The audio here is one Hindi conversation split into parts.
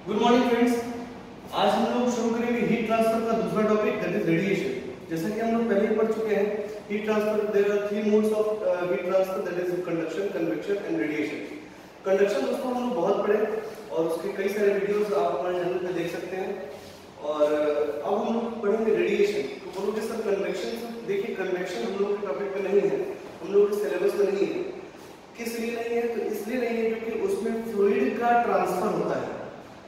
Good morning friends. आज हम लोग शुरू करेंगे हीट ट्रांसफर का दूसरा टॉपिक, दैट इज रेडिएशन। जैसा कि हम लोग पहले ही पढ़ चुके हैं, heat transfer there are three modes of heat transfer, that is conduction, convection and radiation. Conduction दोस्तों हम लोग बहुत पढ़े और उसके कई सारे वीडियोस आप हमारे चैनल पे देख सकते हैं। और अब हम लोग पढ़ेंगे रेडिएशन। तो बोलोगे सर कन्वेक्शन, देखिए कन्वेक्शन हम लोग के टॉपिक पे नहीं है, हम लोग के सिलेबस में नहीं है। किस लिए नहीं है? तो इसलिए नहीं है क्योंकि उसमें फ्लूइड का ट्रांसफर होता है।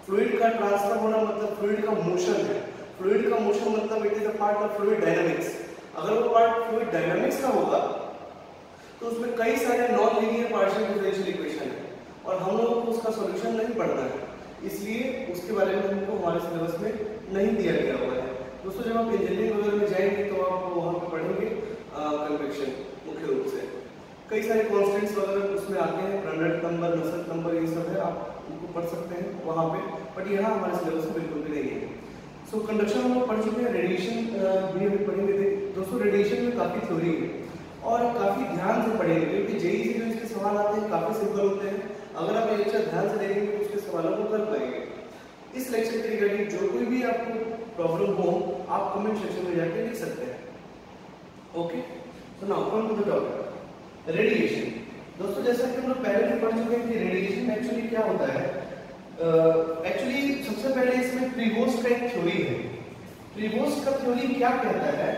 फ्लूइड का ट्रांसफर होना मतलब फ्लूइड का मोशन है। फ्लूइड का मोशन मतलब it is a part of fluid dynamics. अगर वो पार्ट फ्लूइड डायनामिक्स का होगा तो उसमें कई सारे non linear partial differential equation है और हम लोगों को उसका सॉल्यूशन नहीं पढ़ना है, इसलिए उसके बारे में हमको हमारे सिलेबस में नहीं दिया गया हुआ है। दोस्तों जब आप इंजीनियरिंग वगैरह में जाएंगे तो आप वहाँ पे पढ़ेंगे कन्वेक्शन मुख्य रूप से। कई सारे कॉन्स्टेंट्स वगैरह उसमें आते हैं, रेनॉल्ड्स नंबर, नसेल्ट नंबर, ये सब है, आप उनको पढ़ सकते हैं वहाँ पे, बट यहाँ हमारे सिलेबस में बिल्कुल भी नहीं है। सो कंडक्शन हम लोग पढ़ चुके हैं, रेडिएशन भी हम पढ़ेंगे। दोस्तों रेडिएशन में काफ़ी थ्योरी है और काफ़ी ध्यान से पढ़ेंगे क्योंकि जेईई से जो इसके सवाल आते हैं काफ़ी सिंपल होते हैं। अगर आप ये लेक्चर ध्यान से देखेंगे तो उसके सवालों को कर पाएंगे। इस लेक्चर के रिगार्डिंग जो कोई भी आपको प्रॉब्लम हो आप कमेंट सेक्शन में जाकर लिख सकते हैं। Okay, so now come to the topic radiation. दोस्तों जैसा कि हम लोग पहले भी पढ़ चुके हैं कि रेडिएशन एक्चुअली क्या होता है। एक्चुअली सबसे पहले इसमें प्रीवोस्ट का एक थ्योरी है। प्रीवोस्ट का थ्योरी क्या कहता है?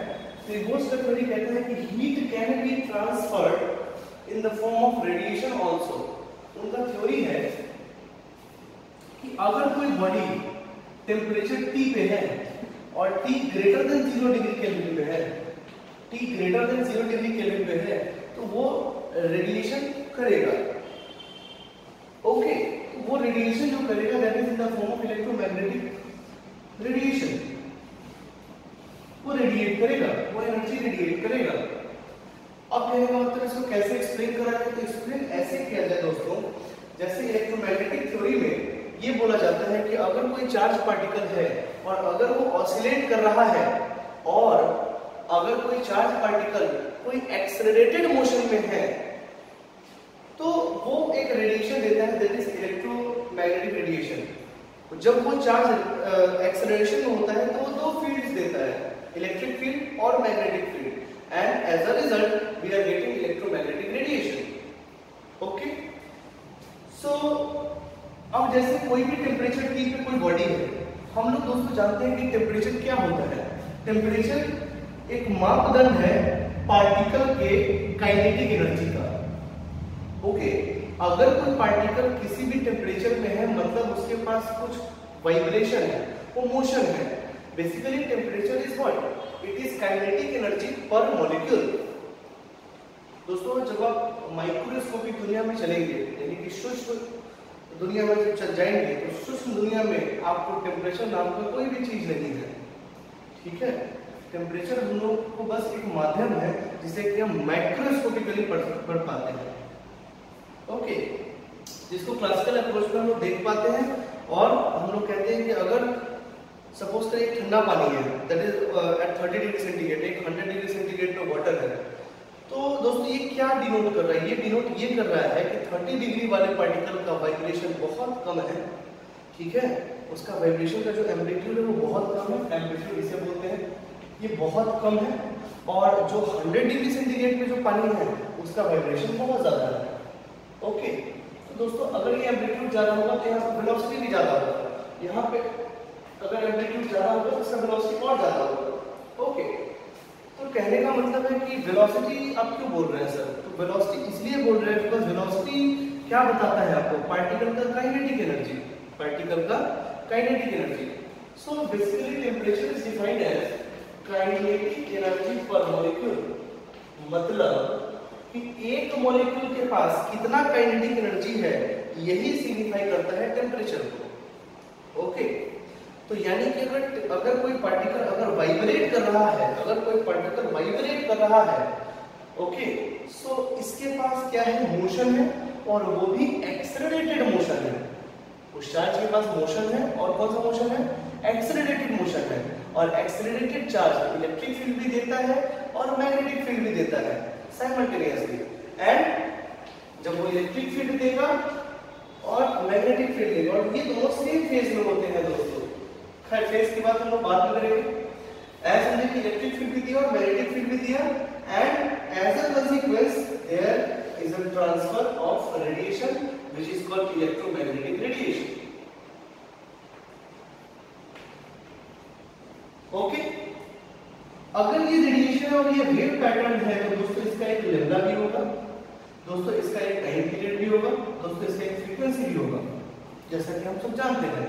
प्रीवोस्ट का थ्योरी कहता है कि heat can be transferred in the form of radiation also. उनका थ्योरी है कि अगर कोई बॉडी टेम्परेचर T पे है और T greater than 0 degree kelvin पे है, T greater than 0 degree kelvin पे है, तो वो रेडिएशन करेगा। ओके, तो वो रेडिएशन जो करेगा that is in the form of electromagnetic radiation. वो रेडिएट करेगा, वो एनर्जी रेडिएट करेगा। अब कहने का मतलब इसको कैसे एक्सप्लेन करा जाए? तो एक्सप्लेन ऐसे किया जाए दोस्तों, जैसे इलेक्ट्रोमैग्नेटिक थ्योरी में ये बोला जाता है कि अगर कोई चार्ज पार्टिकल है और अगर वो ऑसिलेट कर रहा है और अगर कोई चार्ज पार्टिकल कोई एक्सेलरेटेड मोशन में है तो वो एक रेडिएशन देता है, दैट इज इलेक्ट्रोमैग्नेटिक रेडिएशन। जब वो चार्ज एक्सेलरेशन में होता है तो वो दो फील्ड्स देता है, इलेक्ट्रिक फील्ड और magnetic field, and as a result we are getting electromagnetic radiation. Okay, so अब जैसे कोई भी टेम्परेचर T पे कोई बॉडी है, हम लोग दोस्तों जानते हैं कि टेम्परेचर क्या होता है। टेम्परेचर एक मापदंड है पार्टिकल के काइनेटिक एनर्जी का। ओके, अगर कोई पार्टिकल किसी भी टेम्परेचर में है मतलब उसके पास कुछ वाइब्रेशन है, वो मोशन है। Basically temperature is what? It is kinetic energy per molecule. दोस्तों जब आप माइक्रोस्कोपिक दुनिया में चलेंगे, यानी कि सूक्ष्म दुनिया में जब चल जाएंगे तो सूक्ष्म दुनिया में आपको टेम्परेचर नाम का कोई भी चीज नहीं है। ठीक है, टेम्परेचर हम लोग को बस एक माध्यम है जिसे कि हम माइक्रोस्कोपिकली पढ़ पाते हैं। ओके, जिसको क्लासिकल अप्रोच में हम लोग देख पाते हैं और हम लोग कहते हैं कि अगर सपोज करें एक ठंडा पानी है that is at 30 degree centigrade, एक 100 डिग्री सेंटीग्रेड पे वाटर है, तो दोस्तों ये क्या डिनोट कर रहा है? ये डिनोट ये कर रहा है कि 30 डिग्री वाले पार्टिकल का वाइब्रेशन बहुत कम है। ठीक है, उसका वाइब्रेशन का जो एम्पलीट्यूड है वो बहुत कम है, एम्पलीट्यूड इसे बोलते हैं, ये बहुत कम है। और जो 100 डिग्री सेंटीग्रेड पे जो पानी है उसका वाइब्रेशन बहुत ज्यादा है। ओके, तो दोस्तों अगर ये एम्पलीट्यूड ज्यादा होगा तो यहाँ पे वेलोसिटी भी ज्यादा होगा, यहाँ पे अगर एम्पलीट्यूड ज्यादा होगा तो इसका वेलोसिटी और ज्यादा होगा। ओके, तो कहने का मतलब है कि वेलोसिटी आप क्यों बोल रहे हैं सर? तो वेलोसिटी इसलिए बोल रहे हैं बिकॉज़ वेलोसिटी क्या बताता है आपको? पार्टिकल का काइनेटिक एनर्जी, पार्टिकल का kinetic energy. So basically temperature is defined as kinetic energy per molecule. मतलब कि एक मॉलिक्यूल के पास कितना काइनेटिक एनर्जी है यही सिग्निफाई करता है टेम्परेचर को। ओके, तो यानी कि अगर कोई पार्टिकल अगर वाइब्रेट कर रहा है, अगर कोई पार्टिकल वाइब्रेट कर रहा है, ओके, सो इसके पास क्या है? मोशन है और वो भी एक्सेलरेटेड मोशन है। उस चार्ज के पास मोशन है और कौन सा मोशन है? एक्सेलरेटेड मोशन है। और एक्सेलरेटेड चार्ज इलेक्ट्रिक फील्ड भी देता है और मैग्नेटिक फील्ड भी देता है साइमल्टेनियसली। एंड जब वो इलेक्ट्रिक फील्ड देगा और मैग्नेटिक फील्ड लेगा, और ये दोनों सेम फेज में होते हैं दोस्तों। खैर फेज की बात हम लोग बाद में करेंगे। As हमने इलेक्ट्रिक फील्ड भी दिया और मैग्नेटिक फील्ड भी दिया, and as a consequence there is a transfer of radiation which is called electromagnetic radiation. Okay, अगर ये रेडिएशन और ये वेव पैटर्न है तो दोस्तों इसका एक लैम्डा भी होगा, दोस्तों इसका एक टाइम पीरियड भी होगा, दोस्तों इसका एक फ्रीक्वेंसी भी होगा, जैसा कि हम सब जानते हैं।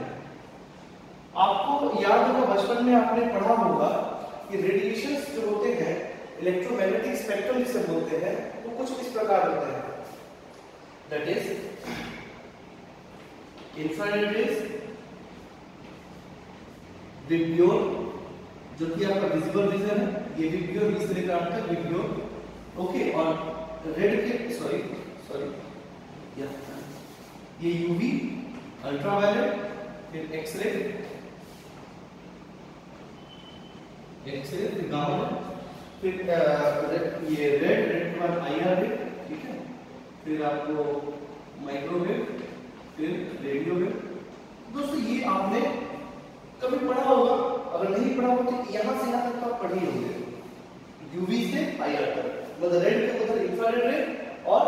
आपको याद होगा बचपन में आपने पढ़ा होगा कि रेडिएशंस जो होते हैं, इलेक्ट्रोमैग्नेटिक स्पेक्ट्रम जिसे बोलते हैं, वो कुछ इस प्रकार होते हैं। दैट इज इंफ्रारेड रेज, विब्ग्योर जो कि आपका विजिबल रीजन है, ये विब्ग्योर इस तरह का आपका विब्ग्योर, ओके, और रेड के सॉरी ये यूवी, अल्ट्रावायलेट, फिर एक्सरे, फिर गामा, फिर ये रेड के बाद आईआर रे, ठीक है, फिर आपको माइक्रोवेव, फिर रेडियो वेव। दोस्तों ये आपने कभी पढ़ा होगा, अगर नहीं पढ़ा हो तो यहां से यहां तक तो आप पढ़ ही होंगे, यूवी से आईआर तक, मतलब रेड के उधर इंफ्रारेड रे और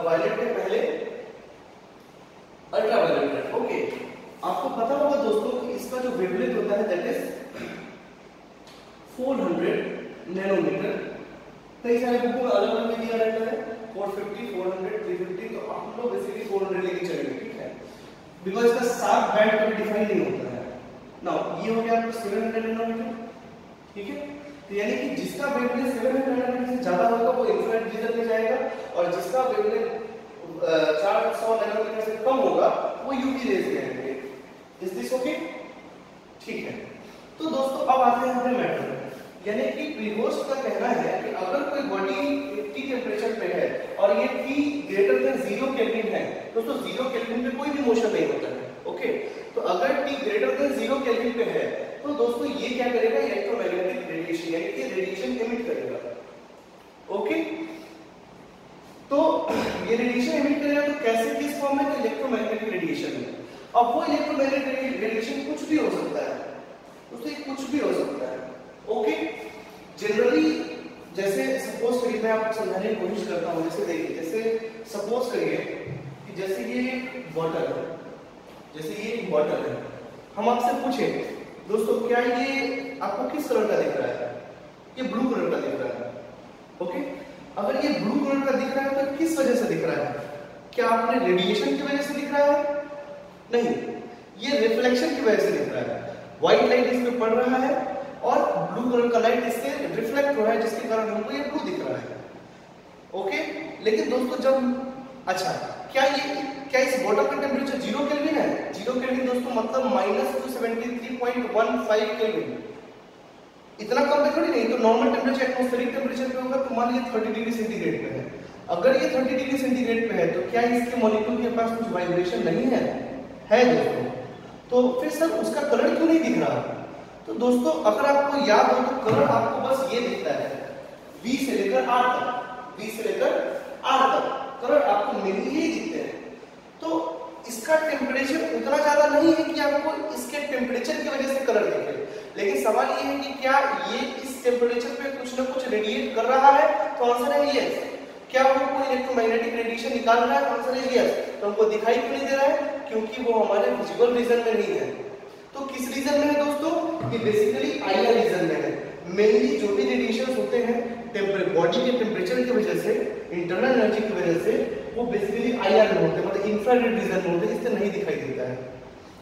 वायलेट के पहले अल्ट्रावायलेट रे। ओके, आपको पता होगा दोस्तों कि इसका जो वेवलेंथ होता है दैट इज 400 नैनोमीटर। कई सारे बुकों में अलग अलग दिया रहता है, 450, 400, 350, तो आप लोग बेसिकली 400 लेके चलेंगे, ठीक है, बिकॉज इसका शार्प बैंड कभी डिफाइन नहीं होता है। नाउ ये हो गया आपका 700 नैनोमीटर, ठीक है, तो यानी कि जिसका वेवलेंथ 700 नैनोमीटर से ज्यादा होगा वो इंफ्रारेड रीजन में जाएगा, और जिसका वेवलेंथ 400 नैनोमीटर से कम होगा वो यूवी रेज में आएंगे। Is this okay? ठीक है, तो दोस्तों अब आते हैं अपने मैटर में, यानी कि प्रीवोस्ट का कहना है कि अगर कोई बॉडी T टेम्परेचर पे है और ये T ग्रेटर देन 0 केल्विन है, दोस्तों 0 केल्विन पे कोई भी मोशन नहीं होता है, ओके, तो अगर T ग्रेटर देन 0 केल्विन पे है तो दोस्तों ये क्या करेगा, इलेक्ट्रोमैग्नेटिक रेडिएशन यानी कि रेडिएशन एमिट करेगा, ओके। तो ये रेडिएशन एमिट करेगा तो कैसे, किस फॉर्म में, तो इलेक्ट्रोमैग्नेटिक रेडिएशन में। अब वो इलेक्ट्रोमैग्नेटिक रेडिएशन कुछ भी हो सकता है दोस्तों, कुछ भी हो सकता है, ओके। जनरली जैसे सपोज करिए, मैं आपको समझाने की कोशिश करता हूँ, जैसे देखिए, जैसे सपोज करिए कि जैसे ये बॉटल है, जैसे ये बॉटल है, हम आपसे पूछें दोस्तों क्या ये आपको किस कलर का दिख रहा है, ये ब्लू कलर का दिख रहा है, ओके। अगर ये ब्लू कलर का दिख रहा है तो किस वजह से दिख रहा है, क्या आपने रेडिएशन की वजह से दिख रहा है? नहीं, ये रिफ्लेक्शन की वजह से दिख रहा है। व्हाइट लाइट इस पे पड़ रहा है और ब्लू कलर का लाइट इससे रिफ्लेक्ट हो रहा है, जिसके कारण हमको ये ब्लू दिख रहा है, ओके। लेकिन दोस्तों जब अच्छा क्या इस बॉटल का टेम्परेचर 0 केल्विन है? 0 केल्विन दोस्तों मतलब -273.15 केल्विन, इतना कम पे थोड़ी नहीं, तो नॉर्मल टेम्परेचर एटमॉस्फेरिक टेम्परेचर पे होगा, तो मान लीजिए 30 डिग्री सेंटीग्रेड पे है। अगर ये 30 डिग्री सेंटीग्रेड पे है तो क्या इसके मॉलिक्यूल के पास कुछ वाइब्रेशन नहीं है? है दोस्तों, तो फिर सर उसका कलर क्यों नहीं दिख रहा? तो दोस्तों अगर आपको याद हो तो कलर आपको बस ये दिखता है, V से लेकर R तक, V से लेकर R तक कलर आपको मेनली यही दिखते हैं। तो इसका टेम्परेचर उतना ज्यादा नहीं है कि आपको इसके टेम्परेचर की वजह से कलर दिखे, लेकिन सवाल ये है कि क्या ये इस टेम्परेचर पे कुछ ना कुछ रेडिएट कर रहा है? तो आंसर है यस। क्या वो कोई इलेक्ट्रोमैग्नेटिक रेडिएशन निकाल रहा है? आंसर है यस। तो हमको दिखाई क्यों नहीं दे रहा है? क्योंकि वो हमारे विजुअल रीजन में नहीं है। तो किस रीजन में है दोस्तों? ये बेसिकली आईआर रीजन में है। मेनली जो भी रेडिएशंस होते हैं बॉडी के टेम्परेचर की वजह से, इंटरनल एनर्जी की वजह से, वो बेसिकली आईआर में होते हैं, मतलब इंफ्रारेड रीजन में होते हैं, इससे नहीं दिखाई देता है।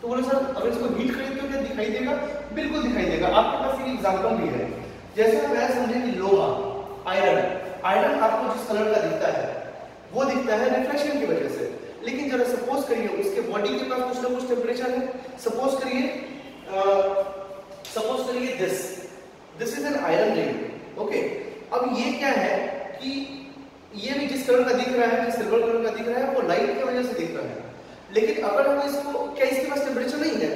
तो बोले सर अगर इसको हीट करें तो क्या दिखाई देगा? बिल्कुल दिखाई देगा। आपके पास एक एग्जांपल भी है, जैसे हम ऐसा समझे कि लोहा, आयरन आपको जिस कलर का दिखता है वो दिखता है रिफ्लेक्शन की वजह से, लेकिन जरा सपोज करिए उसके बॉडी के पास कुछ ना कुछ टेम्परेचर है। सपोज करिए this is an iron ring, okay. अब ये क्या है कि ये भी जिस कलर का दिख रहा है, जिस सिल्वर कलर का दिख रहा है, वो लाइट की वजह से दिख रहा है, लेकिन अगर हम इसको, क्या इसके पास टेम्परेचर नहीं है?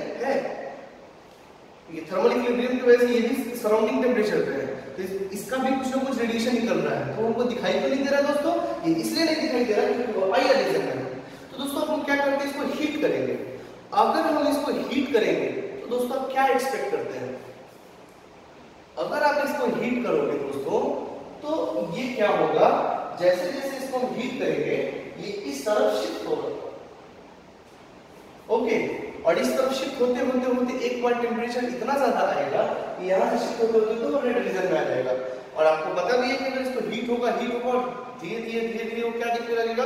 ये थर्मल इक्विलिब्रियम की वजह से ये भी सराउंडिंग टेम्परेचर पे है, तो इसका भी कुछ ना कुछ रेडिएशन निकल रहा है, तो हमको दिखाई क्यों नहीं दे रहा दोस्तों? ये इसलिए नहीं दिखाई दे रहा क्योंकि वो आईआर रीजन है। तो दोस्तों हम क्या करते हैं, अगर हम इसको हीट करेंगे तो दोस्तों आप क्या एक्सपेक्ट करते हैं? अगर आप इसको हीट करोगे दोस्तों तो ये क्या होगा, जैसे जैसे इसको हम हीट करेंगे ये इस तरफ शिफ्ट होगा, ओके। और इस तरफ शिफ्ट होते होते होते एक बार टेम्परेचर इतना ज्यादा आएगा कि यहाँ से शिफ्ट होते होते तो रेड रीजन में आ जाएगा। और आपको पता भी है कि अगर इसको हीट होगा और धीरे धीरे धीरे धीरे वो क्या दिखने लगेगा,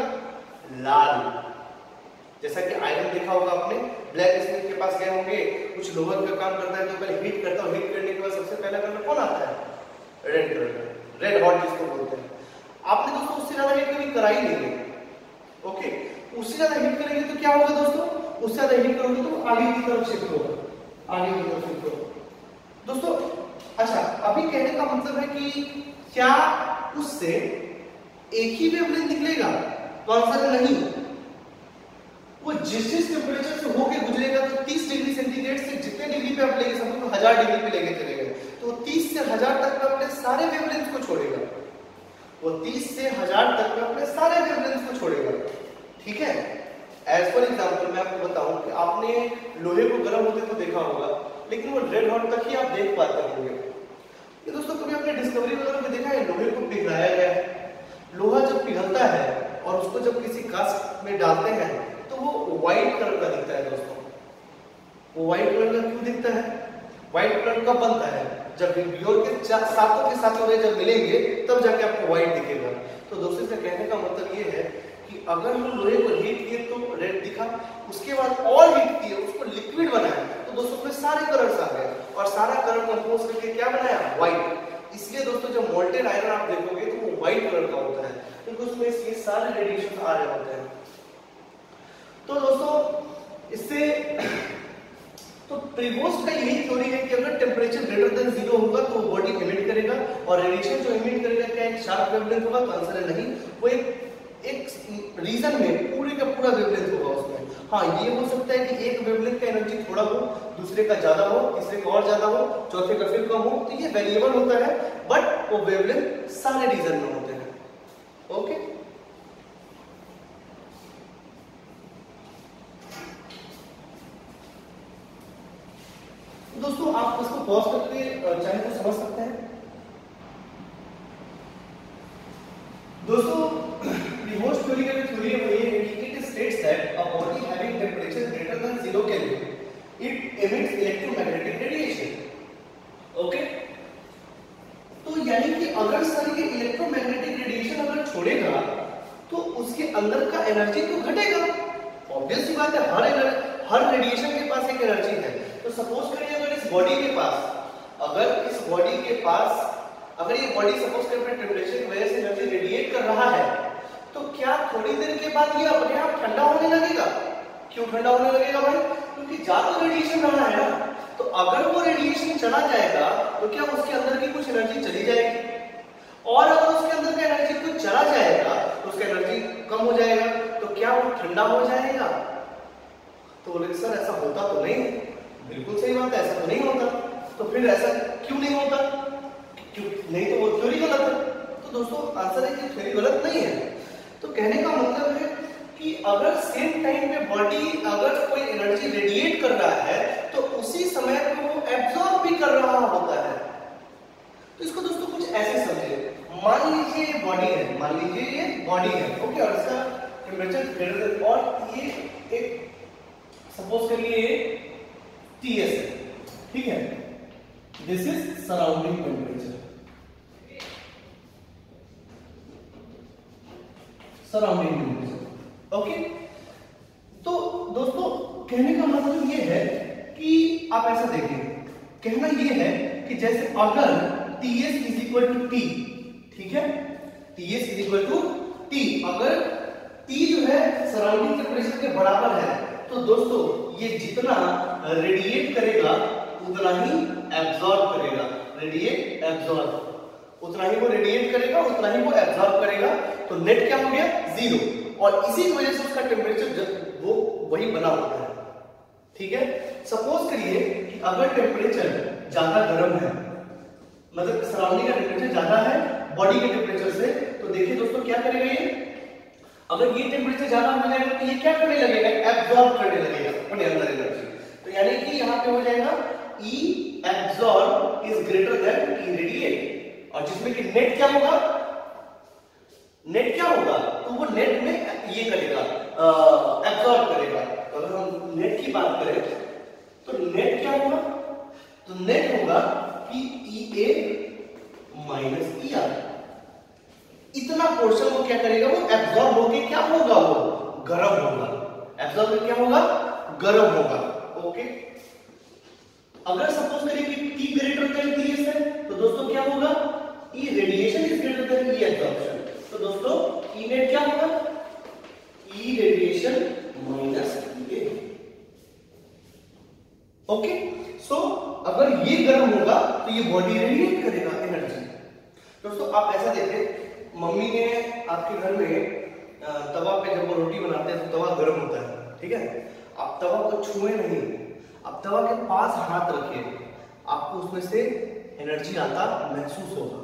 लाल। जैसा कि आयरन देखा होगा आपने, ब्लैक स्मिथ के पास गए होंगे, कुछ लोहा का काम करता है तो पहले हीट करता है, हीट करने के बाद सबसे पहला कलर कौन आता है, रेड कलर, रेड हॉट जिसको बोलते हैं। आपने दोस्तों उससे ज्यादा हीट कभी करा ही नहीं है, ओके। उससे ज्यादा हीट करेंगे तो क्या होगा दोस्तों, उससे ज्यादा हीट करोगे तो आगे की तरफ शिफ्ट होगा, आगे की तरफ शिफ्ट होगा दोस्तों। अच्छा, अभी कहने का मतलब है कि क्या उससे एक ही वेवलेंथ निकलेगा, तो आंसर है नहीं। वो जिस टेम्परेचर से होके गुजरेगा तो 30 डिग्री सेंटीग्रेड से जितने डिग्री पे आप लेके समझो 1000 डिग्री पे लेके चले गए तो 30 से 1000 तक में अपने सारे वेवलेंथ को छोड़ेगा, वो 30 से 1000 तक में अपने सारे वेवलेंथ को छोड़ेगा, ठीक है। एज फॉर एग्जांपल मैं आपको बताऊं कि आपने लोहे को गर्म होते तो देखा होगा, लेकिन वो रेड हॉट तक ही आप देख पाते होंगे। ये दोस्तों कभी आपने डिस्कवरी वगैरह में देखा है लोहे को पिघलाया गया है, लोहा जब पिघलता है और उसको जब किसी कास्ट में डालते हैं तो वो व्हाइट कलर का दिखता है दोस्तों। वो व्हाइट कलर का क्यों दिखता है, व्हाइट कलर कब बनता है, जब प्योर के साथों में जब मिलेंगे तब जाके आपको व्हाइट दिखेगा। तो दोस्तों इसका कहने का मतलब ये है कि अगर हम लोहे को हीट किए तो रेड दिखा, उसके बाद और हीट किए उसको लिक्विड बनाया तो दोस्तों उसमें सारे कलर्स आ गए और सारा कलर कंपोज करके क्या बनाया, व्हाइट। इसलिए दोस्तों जब मोल्टेन आयरन आप देखोगे तो वो व्हाइट कलर का होता है क्योंकि उसमें ये सारे रेडिएशन आ रहे होते हैं। तो दोस्तों इससे तो प्रीवोस्ट का यही थ्योरी है कि अगर टेम्परेचर ग्रेटर देन 0 होगा तो बॉडी एमिट करेगा और रेडिएशन जो एमिट करेगा क्या एक शार्प वेवलेंथ होगा, तो आंसर है नहीं, वो एक रीजन में पूरे का पूरा वेवलेंथ होगा उसमें। हाँ, ये हो सकता है कि एक वेवलेंथ का एनर्जी थोड़ा हो, दूसरे का ज्यादा हो, तीसरे का और ज्यादा हो, चौथे का फिर कम हो, तो ये वेरिएबल होता है, बट वो वेवलेंथ सारे रीजन में होते हैं, ओके। दोस्तों आप इसको पॉज करके चाहे तो समझ सकते हैं। दोस्तों प्रीवोस्ट थ्योरी का जो थ्योरी है वो ये है कि it states that a body having temperature greater than 0 kelvin it emits electromagnetic radiation, okay. तो यानी कि अगर सर ये इलेक्ट्रोमैग्नेटिक रेडिएशन अगर छोड़ेगा तो उसके अंदर का एनर्जी तो घटेगा, ऑब्वियस सी बात है, हर रेडिएशन के पास एक एनर्जी है। तो सपोज करिए अगर इस बॉडी के पास अगर ये बॉडी सपोज करिए अपने टेंपरेचर की वजह से एनर्जी रेडिएट कर रहा है तो क्या थोड़ी देर के बाद ये अपने आप ठंडा होने लगेगा? क्यों ठंडा होने लगेगा भाई? क्योंकि ज्यादा रेडिएशन रहा है ना। तो अगर वो रेडिएशन चला जाएगा तो क्या उसके अंदर की कुछ एनर्जी चली जाएगी, और अगर उसके अंदर का एनर्जी कुछ चला जाएगा तो उसका एनर्जी कम हो जाएगा, तो क्या वो ठंडा हो जाएगा? तो बोले सर ऐसा होता तो नहीं। बिल्कुल सही बात है, ऐसा तो नहीं होता। तो फिर ऐसा क्यों नहीं होता? क्यों नहीं, तो वो थ्योरी गलत है। तो दोस्तों आंसर है कि थ्योरी गलत नहीं है। तो कहने का मतलब है कि अगर सेम टाइम पे बॉडी अगर कोई एनर्जी रेडिएट कर रहा है तो उसी समय पे वो एब्जॉर्ब भी कर रहा होता है। तो इसको दोस्तों कुछ ऐसे समझिए, मान लीजिए ये बॉडी है, ओके, और इसका टेंपरेचर ग्रेटर देन, और ये एक सपोज करिए Ts है, ठीक है, this is surrounding temperature, okay. तो दोस्तों कहने का मतलब ये है कि आप ऐसा देखें, कहना ये है कि जैसे अगर Ts is equal to T, ठीक है, Ts is equal to T, अगर T जो है सराउंडिंग टेम्परेचर के बराबर है तो दोस्तों ये जितना रेडिएट करेगा उतना ही एब्जॉर्ब करेगा, रेडिएट एब्जॉर्ब, उतना ही वो रेडिएट करेगा उतना ही वो एब्जॉर्ब करेगा। तो नेट क्या हो गया? 0। और इसी की वजह से उसका टेम्परेचर वो वही बना होता है, ठीक है। सपोज करिए कि अगर टेम्परेचर ज्यादा गर्म है, मतलब सराउंडिंग का टेम्परेचर ज्यादा है बॉडी के टेम्परेचर से, तो देखिए दोस्तों क्या करेगा ये, अगर ये टेम्परेचर ज्यादा हो जाएगा तो ये क्या करने लगेगा? एब्जॉर्ब करने लगेगा अपने अंदर एनर्जी। कि नेट क्या होगा, नेट क्या होगा, तो वो नेट में ये करेगा, एब्जॉर्ब करेगा। तो अगर हम नेट की बात करें तो नेट क्या होगा, तो नेट होगा कि ई ए माइनस ई आर, इतना पोर्शन वो क्या करेगा, वो एब्जॉर्ब होके क्या होगा, वो गर्म होगा, एब्जॉर्ब क्या होगा, गर्म होगा। ओके, अगर सपोज करें कि T ग्रेटर देन Ts है तो दोस्तों क्या होगा, E radiation is greater than E absorption. तो दोस्तों E नेट क्या होगा, E radiation minus E। Okay, so अगर ये गर्म होगा तो ये बॉडी रेडिएट करेगा एनर्जी। दोस्तों आप ऐसा देखें, मम्मी ने आपके घर में तवा पे जब वो रोटी बनाते हैं तो तवा गर्म होता है, ठीक है, आप तवा को छुए नहीं, आप तवा के पास हाथ रखिए, आपको उसमें से एनर्जी आता महसूस होगा।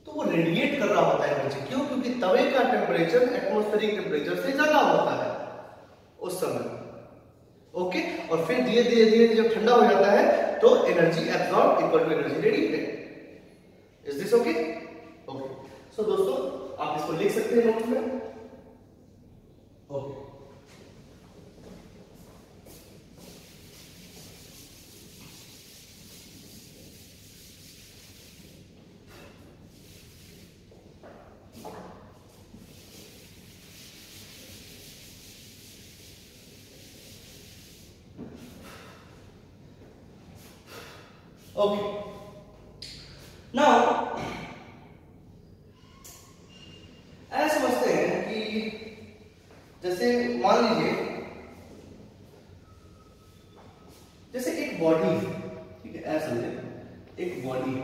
तो वो रेडिएट कर रहा होता है एनर्जी, क्यों, क्योंकि तवे का टेम्परेचर एटमॉस्फेरिक टेम्परेचर से ज्यादा होता है उस समय। ओके, और फिर धीरे धीरे धीरे जब ठंडा हो जाता है तो energy absorb equal to energy radiated. Is this okay? Okay, so दोस्तों आप इसको लिख सकते हैं नोट्स में। ओके, ओके, नाउ ऐसा समझते हैं कि जैसे मान लीजिए जैसे एक बॉडी, ठीक है, ऐसा समझे एक बॉडी,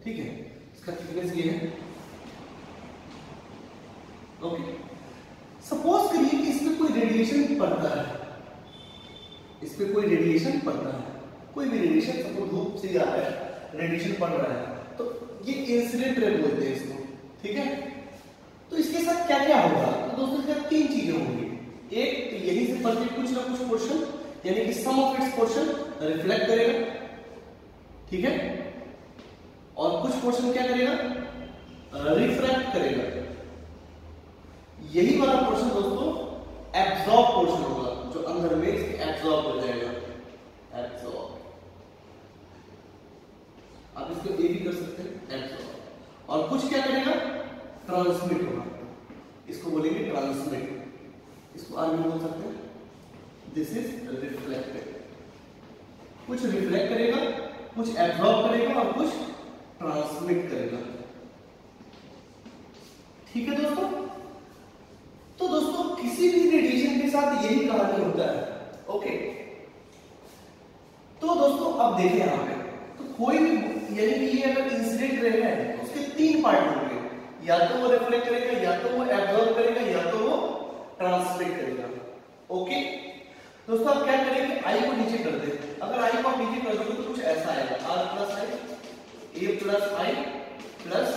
ठीक है, इसका थिकनेस ये है। ओके, सपोज करिए कि इसमें कोई रेडिएशन पड़ता है, इस पे कोई रेडिएशन पड़ता है, कोई भी रेडिएशन, सपोज धूप से आ रहा है, रेडिएशन पड़ रहा है, तो ये इंसिडेंट रे बोलते हैं इसको, ठीक है। तो इसके साथ क्या क्या होगा, तो दोस्तों इसके साथ तीन चीजें होंगी। एक तो यही से पड़ते कुछ ना कुछ पोर्शन, यानी कि सम ऑफ इट्स पोर्शन रिफ्लेक्ट करेगा, ठीक है, और कुछ पोर्शन क्या करेगा, रिफ्रैक्ट करेगा। यही वाला पोर्शन दोस्तों एब्जॉर्ब पोर्शन होगा, जो अंदर में एब्जॉर्ब हो जाएगा, एब्जॉर्ब। आप इसको ए भी कर सकते हैं, एब्जॉर्ब। और कुछ क्या करेगा, ट्रांसमिट होगा, इसको बोलेंगे ट्रांसमिट, इसको आर भी बोल सकते हैं, दिस इज रिफ्लेक्टेड। कुछ रिफ्लेक्ट करेगा, कुछ एब्जॉर्ब करेगा और कुछ ट्रांसमिट करेगा, ठीक है दोस्तों। तो दोस्तों किसी भी रेडिएशन के साथ यही कहानी होता है। ओके, तो दोस्तों अब देखें यहां पे, तो कोई भी, यानी कि ये अगर इंसिडेंट रे है तो उसके तीन पार्ट होंगे, या तो वो रिफ्लेक्ट करेगा, या तो वो एब्जॉर्ब करेगा, या तो वो ट्रांसमिट करेगा। ओके दोस्तों, आप क्या करेंगे, आई को नीचे कर दें। अगर आई को आप नीचे कर दोगे तो कुछ ऐसा आएगा, R plus I, A plus I plus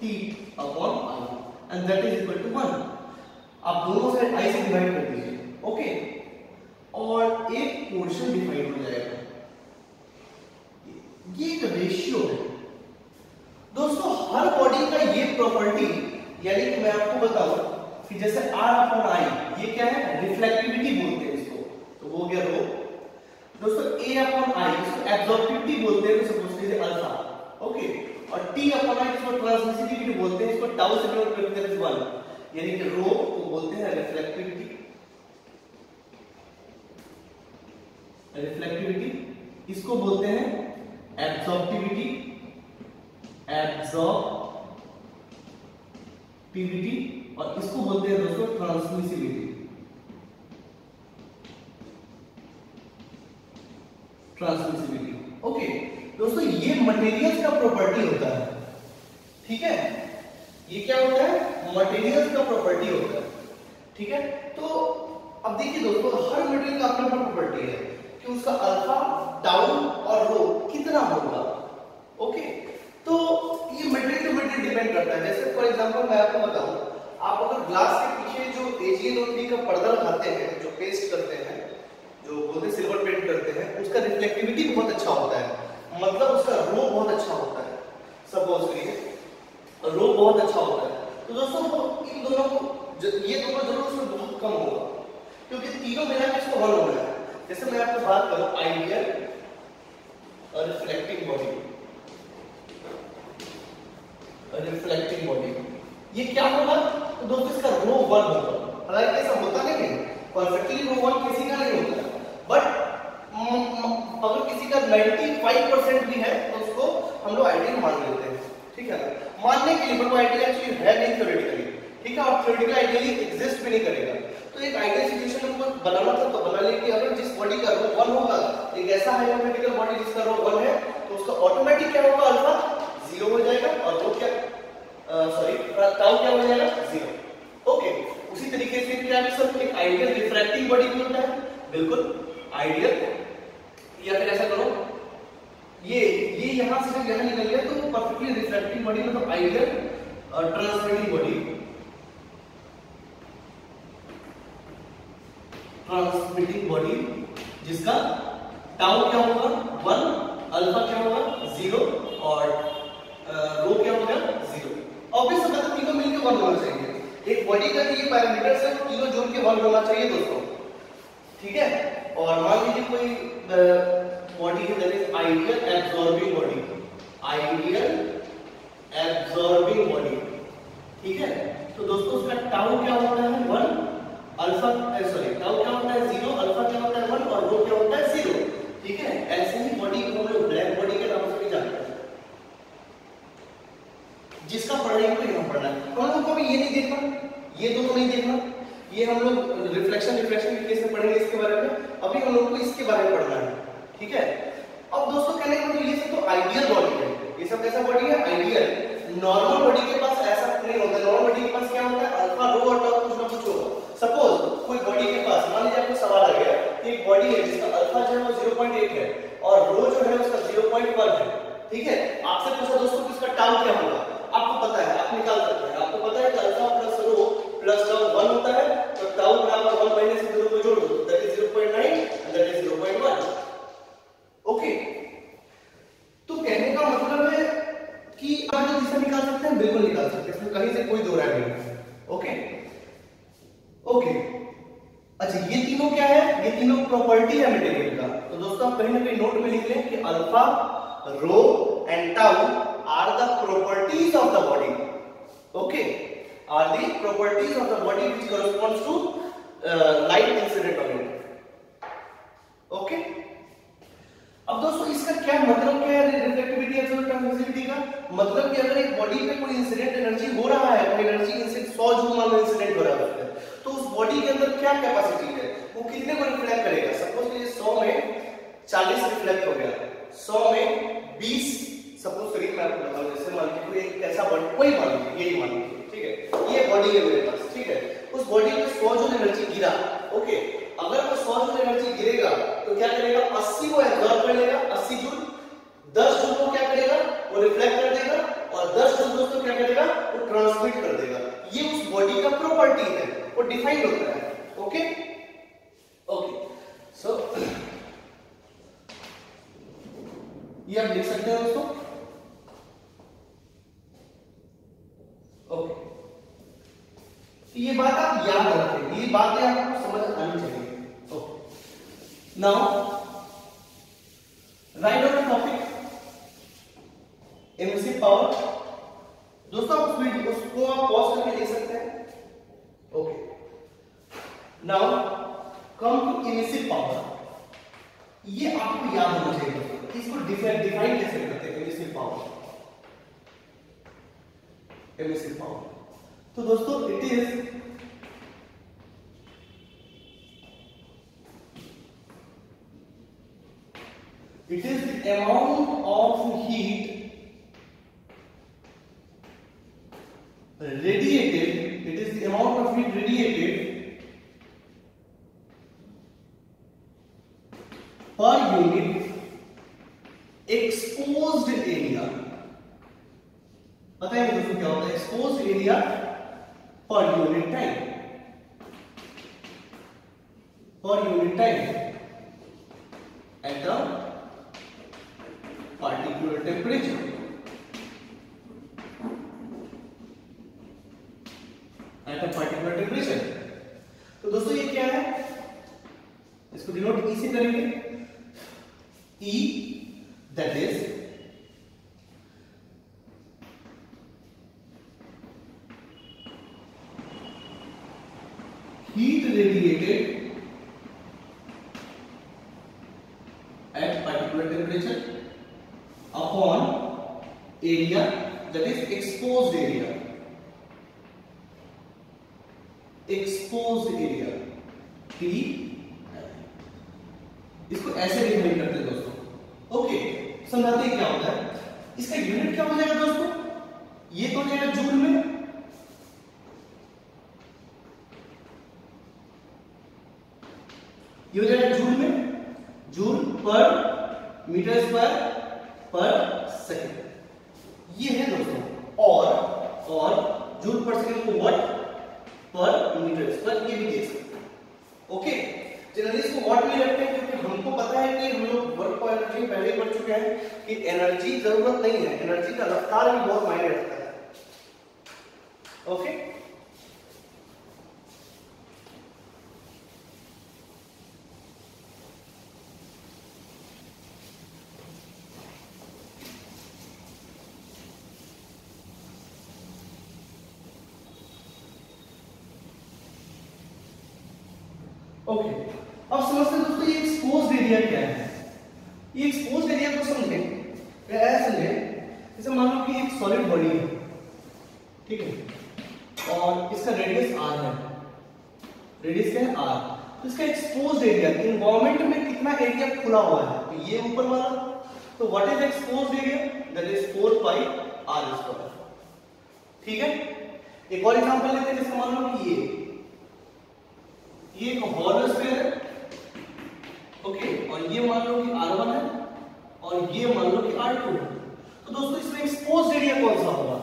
T upon I, and that is equal to 1। आप दोनों साइड आई से डिवाइड कर दीजिए, ओके, और एक पोर्शन डिफाइन हो जाएगा। ये एक रेशियो है दोस्तों, हर बॉडी का ये प्रॉपर्टी, यानी कि मैं आपको बताऊं कि जैसे R अपॉन I, ये क्या है, रिफ्लेक्टिविटी बोलते हैं इसको, तो वो हो गया रो। दोस्तों A अपॉन I इसको एब्जॉर्प्टिविटी बोलते हैं, तो सपोज कीजिए अल्फा, ओके, और T अपॉन I इसको ट्रांसमिसिविटी बोलते हैं, इसको टाउ से डिनोट करते हैं 1, यानी कि रो को बोलते हैं रिफ्लेक्टिविटी, रिफ्लेक्टिविटी इसको बोलते हैं एब्जॉर्प्टिविटी, एब्जॉर्प्टिविटी, और इसको बोलते हैं दोस्तों ट्रांसमिसिविटी, ट्रांसमिसिविटी। ओके दोस्तों, ये मटेरियल्स का प्रॉपर्टी होता है, ठीक है, ये क्या होता है, मटेरियल्स का प्रॉपर्टी होता है, ठीक है। तो अब देखिए दोस्तों, हर मटेरियल का अपना प्रॉपर्टी है कि उसका अल्फा, टाउ और रो कितना होगा। ओके, तो ये मटेरियल टू मटेरियल डिपेंड करता है। जैसे फॉर एग्जांपल मैं आपको बताऊं, आप अगर ग्लास के पीछे जो AgNO3 का पर्दा लगाते हैं, जो पेस्ट करते हैं, जो बोलते हैं सिल्वर पेंट करते हैं, उसका रिफ्लेक्टिविटी बहुत अच्छा होता है, मतलब उसका रो बहुत अच्छा होता है। सपोज करिए रो बहुत अच्छा होता है, तो दोस्तों इन दोनों को ये दोनों जरूर उसमें बहुत कम होगा, क्योंकि तीनों मिला के इसको 1 होना है। जैसे मैं आपको बात करूं आइडियल और रिफ्लेक्टिंग बॉडी, रिफ्लेक्टिंग बॉडी ये क्या होगा, तो दोस्तों इसका रो 1 होगा। हालांकि ऐसा होता नहीं है, परफेक्टली रो 1 किसी का नहीं होता, बट अगर किसी का 95% भी है तो उसको हम लोग आइडियल मान लेते हैं, ठीक है ना, मानने के लिए, बट वो आइडियल एक्चुअली है नहीं थ्योरेटिकली, ठीक है, और थ्योरेटिकली आइडियली एग्जिस्ट भी नहीं करेगा। तो एक आइडियल सिचुएशन हमको बनाना था, तो बना लेंगे। अगर जिस बॉडी का रो 1 होगा, एक ऐसा हाइपोथेटिकल बॉडी जिसका रो 1 है, तो उसका ऑटोमेटिक क्या होगा, अल्फा 0 हो जाएगा, और रो क्या टाउ क्या हो जाएगा, 0। ओके, उसी तरीके से क्या है सर, एक आइडियल रिफ्रैक्टिंग बॉडी भी होता है, बिल्कुल आइडियल, या फिर ऐसा करो ये यहां से जब यहां निकल गया तो परफेक्टली रिफ्रैक्टिंग बॉडी, मतलब ideal transmitting body, transmitting body जिसका टाउ क्या होगा 1, अल्फा क्या होगा 0, और रो क्या होगा 0। ऑब्वियस बात है, तीनों मिलकर 1 होना चाहिए। एक बॉडी का ये पैरामीटर्स है, तीनों जोड़ के 1 होना चाहिए दोस्तों, ठीक है। और मान लीजिए कोई बॉडी है that is ideal absorbing body, ideal absorbing body, ठीक है। तो दोस्तों उसका टाउ क्या होता है 1, अल्फा टाउ क्या होता है 0, अल्फा क्या होता है 1, और रो क्या होता है 0, ठीक है। ऐसे ही बॉडी को हम लोग ब्लैक बॉडी के नाम से भी जानते हैं, जिसका पढ़ने को यहाँ पढ़ना है। हम लोग को भी ये नहीं देखना, ये दो नहीं देखना, ये हम लोग रिफ्लेक्शन के केस में पढ़ेंगे इसके बारे में। अभी हम लोग को इसके बारे में पढ़ना है, ठीक है। अब दोस्तों कहने का मतलब ये सब तो आइडियल बॉडी है, ये सब कैसा बॉडी है, आइडियल। नॉर्मल बॉडी के पास ऐसा नहीं होता, नॉर्मल बॉडी के पास क्या होता है, अल्फा रो और टाउ कुछ ना कुछ होगा। सपोज कोई बॉडी के पास, मान लीजिए आपको सवाल आ गया कि एक बॉडी है जिसका अल्फा जो है वो 0.8 है और रो जो है उसका 0.1 है, ठीक है। आपसे पूछा दोस्तों कि इसका टाउ क्या होगा, आपको पता है, आप निकाल सकते हैं। आपको पता है कि अल्फा प्लस रो प्लस टाउ 1 होता है, तो टाउ बराबर 1 माइनस 0 को जोड़ दो, that is 0.9 and that is 0.1। Okay, तो कहने का मतलब है कि आप जो दिशा निकाल सकते हैं, बिल्कुल निकाल सकते हैं, इसमें कहीं से कोई दो राय नहीं है। ओके ओके, अच्छा ये तीनों क्या है, ये तीनों प्रॉपर्टी है मटेरियल का। तो दोस्तों आप कहीं ना कहीं नोट में लिख लें कि alpha, rho and tau are the properties of the body, okay, are the properties of the body which corresponds to light incident on it, okay। अब दोस्तों इसका क्या मतलब क्या है, रिफ्लेक्टिविटी और ट्रांसमिसिविटी का मतलब कि अगर एक बॉडी पे कोई इंसिडेंट एनर्जी हो रहा है, कोई एनर्जी इंसिडेंट 100 जूल मान लो इंसिडेंट हो रहा है, तो उस बॉडी के अंदर क्या कैपेसिटी है, वो कितने को रिफ्लेक्ट करेगा। सपोज कि 100 में 40 रिफ्लेक्ट हो गया, 100 में 20, सपोज करिए मैं आपको बताऊं, जैसे मान लीजिए कोई एक ऐसा बॉडी, कोई मान लीजिए, यही मान लीजिए, ठीक है, ये बॉडी है मेरे पास, ठीक है। उस बॉडी पे 100 जूल एनर्जी गिरा, ओके। अगर वो 100 जूल एनर्जी गिरेगा तो क्या करेगा, 80 वो एब्जॉर्ब कर लेगा, 80 जूल, 10 जूल को क्या करेगा, वो रिफ्लेक्ट कर देगा, और 10 जूल दोस्तों क्या करेगा, वो ट्रांसमिट कर देगा। ये उस बॉडी का प्रॉपर्टी है, वो डिफाइन होता है, ओके ओके। सो ये आप लिख सकते हैं दोस्तों, ओके। ये बात आप याद रखें, ये बातें आपको समझ आनी चाहिए। Okay, now right on the topic emissive power. दोस्तों उस वीडियो उसको आप पॉज करके देख सकते हैं, okay. Now come to emissive power, ये आपको याद होना चाहिए दोस्तों, इसको डिफाइन कैसे करते हैं एमिसिव पावर। एमिसिव पावर तो दोस्तों it is the amount of heat radiated, it is the amount of heat radiated per unit exposed area। बताइए दोस्तों क्या होता है एक्सपोज्ड एरिया पर यूनिट टाइम, पर unit time at the particular temperature, particular temperature. तो दोस्तों ये क्या है, इसको डिनोट ई से करेंगे, E that is heat radiated at particular temperature upon area that is exposed area, exposed area T। इसको ऐसे डिफाइन करते हैं दोस्तों, ओके। समझाते हैं क्या होता है, इसका यूनिट क्या हो जाएगा दोस्तों, ये तो हो जाएगा जूल में, ये हो जाएगा जूल में, जूल पर मीटर स्क्वायर पर सेकंड, ये है दोस्तों। और जूल पर सेकंड को व्हाट पर मीटर स्क्वायर ये भी देख सकते हैं, ओके। जनरली इसको व्हाट में रखते हैं क्योंकि हमको पता है कि हम लोग वर्क को एनर्जी पहले ही पढ़ चुके हैं कि एनर्जी जरूरत नहीं है, एनर्जी का रफ्तार भी बहुत मायने रखता है, ओके। ओके, अब समझते हैं दोस्तों ये एक्सपोज्ड एरिया क्या है। ये एक्सपोज्ड एरिया को समझें, ऐसे समझें जैसे मान लो कि एक सॉलिड बॉडी है, ठीक है, और इसका रेडियस r है, रेडियस क्या है r। तो इसका एक्सपोज्ड एरिया एनवायरनमेंट में कितना एरिया खुला हुआ है, तो ये ऊपर वाला, तो what is exposed area, that is 4 pi r², ठीक है। एक और एग्जांपल लेते हैं, जैसे मान लो कि ये एक हॉलो स्फीयर है, ओके, और ये मान लो कि r1 है और ये मान लो कि r2 है। तो दोस्तों इसमें एक्सपोज्ड एरिया कौन सा होगा,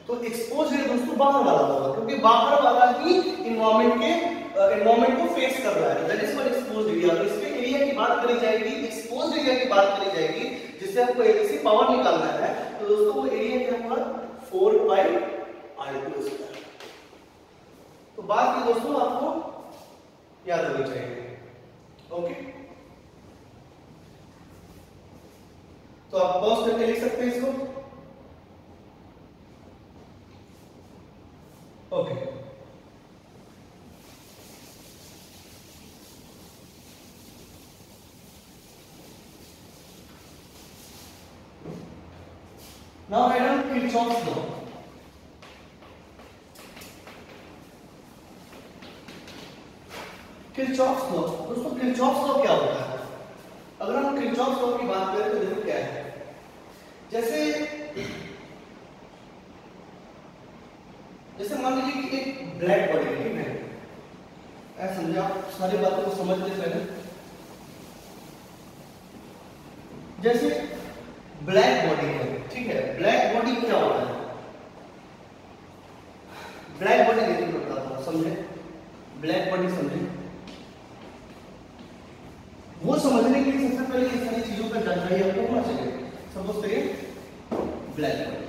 तो एक्सपोज्ड एरिया दोस्तों बाहर वाला होगा, क्योंकि बाहर वाला ही एनवायरनमेंट को फेस कर रहा है, that is what exposed area. तो इसमें एरिया की बात करी जाएगी, एक्सपोज्ड एरिया की बात करी जाएगी, जिससे आपको एसी पावर निकालना है। तो दोस्तों वो एरिया क्या होगा, 4 पाई r²। तो बात की दोस्तों आपको याद होनी चाहिए, ओके। तो आप पॉज करके लिख सकते हैं इसको, okay. Now write down Kirchhoff's law. Kirchhoff's law दोस्तों, किरचॉफ्स लॉ क्या होता है, अगर हम किरचॉफ्स लॉ की बात करें तो देखो क्या है, जैसे मान लीजिए कि एक ब्लैक बॉडी है, ठीक है, ऐसा समझे, आप सारी बातों को समझ ले पहले। जैसे ब्लैक बॉडी है, ठीक है, ब्लैक बॉडी क्या होता है, ब्लैक बॉडी देखिए मैं बताता हूं, समझे, ब्लैक बॉडी समझे, वो समझने के लिए सबसे पहले इस सारी चीजों का जानकारी आपको होना चाहिए। सपोज करिए ब्लैक बॉडी,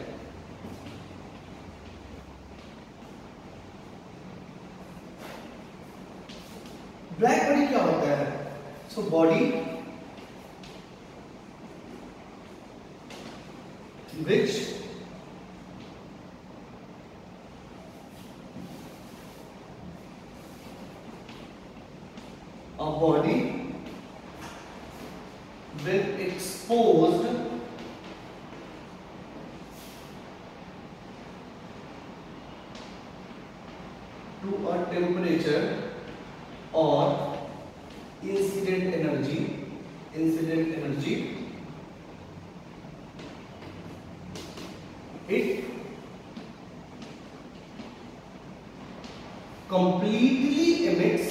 ब्लैक बॉडी क्या होता है, so body which a body when exposed to a temperature or incident energy it completely emits,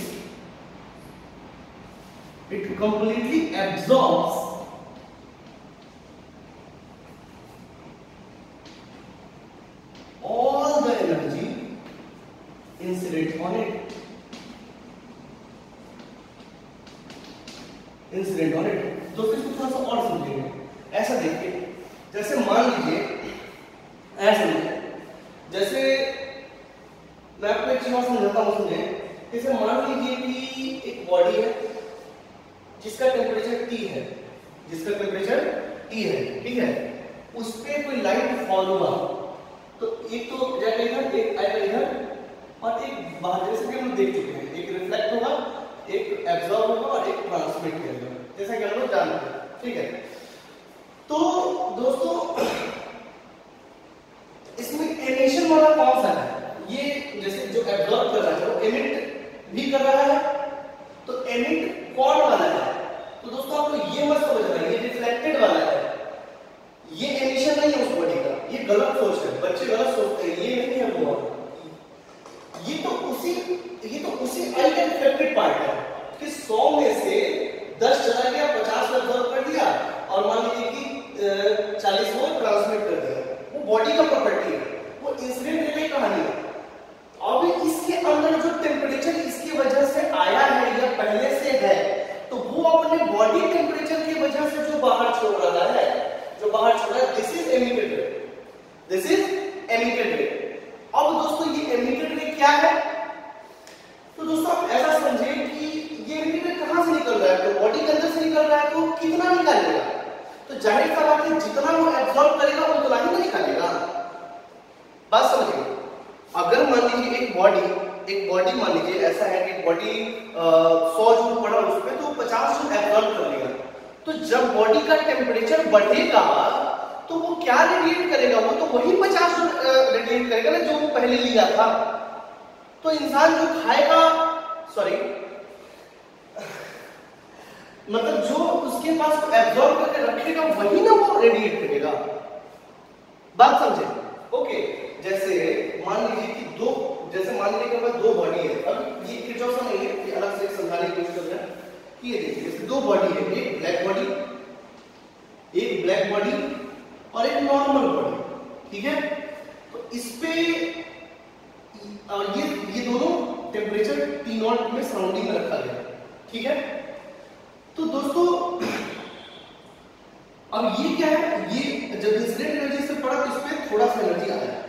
it completely absorbs all the energy incident on it, दोस्तों इसको थोड़ा सा और समझेंगे। ऐसा देखिए, जैसे मान लीजिए, ऐसा जैसे मैं आपको एक चीज और समझाता हूँ, सुनिए। जैसे मान लीजिए कि एक बॉडी है जिसका टेम्परेचर T है, जिसका टेम्परेचर T है, ठीक है, उस पे कोई लाइट फॉल हुआ तो एक तो जाएगा इधर, एक आएगा इधर, और एक बाहर, जैसे कि हम देख चुके हैं, एक रिफ्लेक्ट होगा, एक एब्जॉर्ब होगा और एक ट्रांसमिट करेगा, जैसा कि हम लोग जानते हैं, ठीक है। तो दोस्तों इसमें एमिशन वाला कौन सा है? ये जैसे जो एब्जॉर्ब कर रहा है वो एमिट भी कर रहा है, तो एमिट कौन वाला है? तो दोस्तों आपको ये मत समझना ये रिफ्लेक्टेड वाला है, ये एमिशन नहीं है उस बॉडी का, ये गलत सोच है, बच्चे गलत सोचते हैं, ये नहीं है वो, ये तो उसी आई का रिफ्लेक्टेड पार्ट है कि 100 में से 10 चला गया, 50 एब्जॉर्ब कर दिया और मान लीजिए कि 40 वो ट्रांसमिट कर दिया, वो बॉडी का प्रॉपर्टी है, वो इंसिडेंट रिलेटेड कहानी है। अब इसके अंदर जो टेम्परेचर इसकी वजह से आया है या पहले से है, तो वो अपने बॉडी टेम्परेचर की वजह से जो बाहर छोड़ रहा है, दिस इज एमिटेड रे, दिस इज एमिटेड रे। अब दोस्तों ये एमिटेड रे क्या है? तो दोस्तों आप ऐसा समझे कि ये एमिटेड रे कहां से निकल रहा है, तो बॉडी के अंदर से निकल रहा है, तो कितना निकालेगा? तो जाहिर सा बात है जितना वो एब्जॉर्ब करेगा उतना ही तो निकालेगा। बात समझिए, अगर मान लीजिए एक बॉडी मान लीजिए ऐसा है कि बॉडी 100 जूल पड़ा उस पे, तो 50 जूल एब्जॉर्ब कर लेगा। तो जब बॉडी का टेम्परेचर बढ़ेगा तो वो क्या रेडिएट करेगा? वो तो वही 50 जूल रेडिएट करेगा ना जो वो पहले लिया था। तो इंसान जो खाएगा, सॉरी मतलब जो उसके पास एब्जॉर्ब करके रखेगा वही ना वो रेडिएट करेगा। बात समझे? ओके, जैसे मान लीजिए कि मान लीजिए कि दो बॉडी है, अब ये किरचॉफ नहीं है, ये अलग से समझाने की कोशिश कर रहे हैं कि ये देखिए जैसे दो बॉडी है, एक ब्लैक बॉडी और एक नॉर्मल बॉडी, ठीक है। तो इस पे ये दोनों टेम्परेचर T0 में सराउंडिंग में रखा गया, ठीक है। तो दोस्तों अब ये क्या है, ये जब इंसिडेंट एनर्जी से पड़ा तो इस पे थोड़ा सा एनर्जी आया,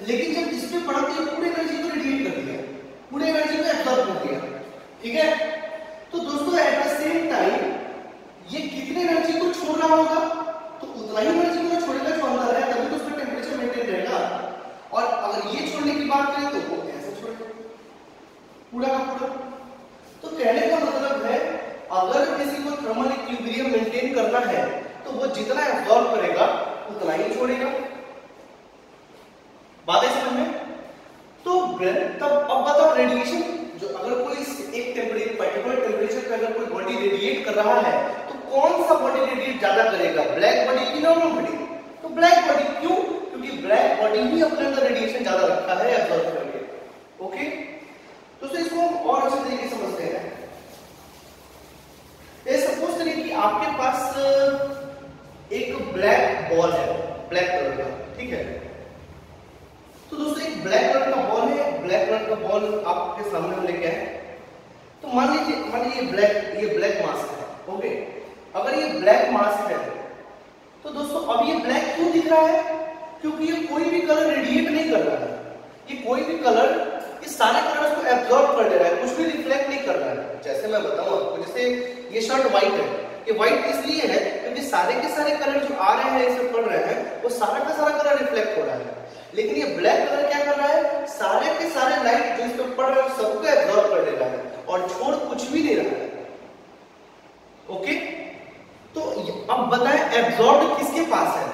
लेकिन जब इस पे पड़ा तो पूरी एनर्जी को रेडिएट कर दिया, पूरी एनर्जी को एब्जॉर्ब कर दिया, ठीक है। तो दोस्तों एट द सेम टाइम ये कितने एनर्जी को छोड़ रहा होगा? तो उतना ही एनर्जी को छोड़ेगा जो अंदर है, तभी तो उसका टेम्परेचर मेंटेन रहेगा। और अगर ये छोड़ने की बात करें तो वो ऐसे छोड़ेगा पूरा का पूरा। तो कहने का मतलब है अगर किसी को थर्मल इक्विलिब्रियम मेंटेन करना है तो वो जितना एब्जॉर्ब करेगा उतना ही छोड़ेगा। बात है समझ में? तो तब अब बताओ रेडिएशन जो अगर कोई एक पर्टिकुलर टेम्परेचर पे अगर कोई बॉडी रेडिएट कर रहा है तो कौन सा बॉडी रेडिएट ज्यादा करेगा, ब्लैक बॉडी की नॉर्मल बॉडी? तो ब्लैक बॉडी। क्यों? क्योंकि ब्लैक बॉडी ही अपने अंदर रेडिएशन ज्यादा रखता है एब्जॉर्ब करके। ओके, तो इसको और अच्छे तरीके से समझते हैं। सपोज करिए कि आपके पास एक ब्लैक बॉल है, ब्लैक कलर का, ठीक है। तो दोस्तों एक ब्लैक कलर का बॉल है, ब्लैक कलर का बॉल आपके सामने हम लेके आए। तो मान लीजिए ये ब्लैक मास्क है, ओके। अगर ये ब्लैक मास्क है तो दोस्तों अब ये ब्लैक क्यों दिख रहा है? क्योंकि ये कोई भी कलर रेडिएट नहीं कर रहा है, ये कोई भी कलर, ये सारे कलर्स को एब्जॉर्ब कर ले रहा है, कुछ भी रिफ्लेक्ट नहीं कर रहा है। जैसे मैं बताऊं आपको, जैसे ये शर्ट व्हाइट है, ये व्हाइट इसलिए है क्योंकि सारे के सारे कलर जो आ रहे हैं, इसे पढ़ रहे हैं, वो सारा का सारा कलर रिफ्लेक्ट हो रहा है। लेकिन ये ब्लैक कलर क्या कर रहा है? सारे के सारे लाइट जो इस पे पड़ रहे हैं सबको एब्जॉर्ब कर ले रहा है और छोड़ कुछ भी नहीं रहा है। ओके, तो अब बताएं एब्जॉर्ब किसके पास है?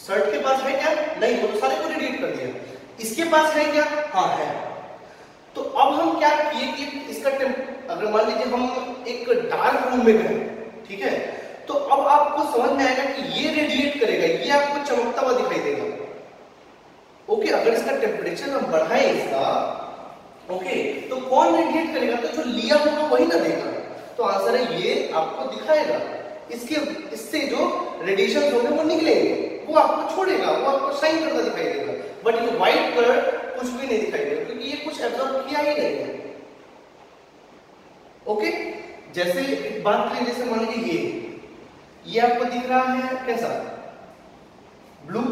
शर्ट के पास है क्या? नहीं, वो तो सारे को रेडिएट कर दिया। इसके पास है क्या? हाँ है। तो अब हम क्या किए कि इसका अगर मान लीजिए हम एक डार्क रूम में गए, ठीक है, तो अब आपको समझ में आएगा कि ये रेडिएट करेगा, ये आपको चमकता हुआ दिखाई देगा। ओके, अगर इसका टेम्परेचर हम बढ़ाएं इसका, ओके, तो कौन रेडिएट करेगा? तो जो लिया होगा वही ना देगा। तो आंसर है ये आपको दिखाएगा। इससे जो रेडिएशन होंगे वो निकलेंगे, वो आपको छोड़ेगा, वो आपको शाइन करता दिखाई देगा। बट ये व्हाइट कलर कुछ भी नहीं दिखाई देगा क्योंकि ये कुछ एब्जॉर्ब किया ही नहीं है। ओके, जैसे बात करें, जैसे मान लीजिए ये आपको दिख रहा है कैसा? ब्लू,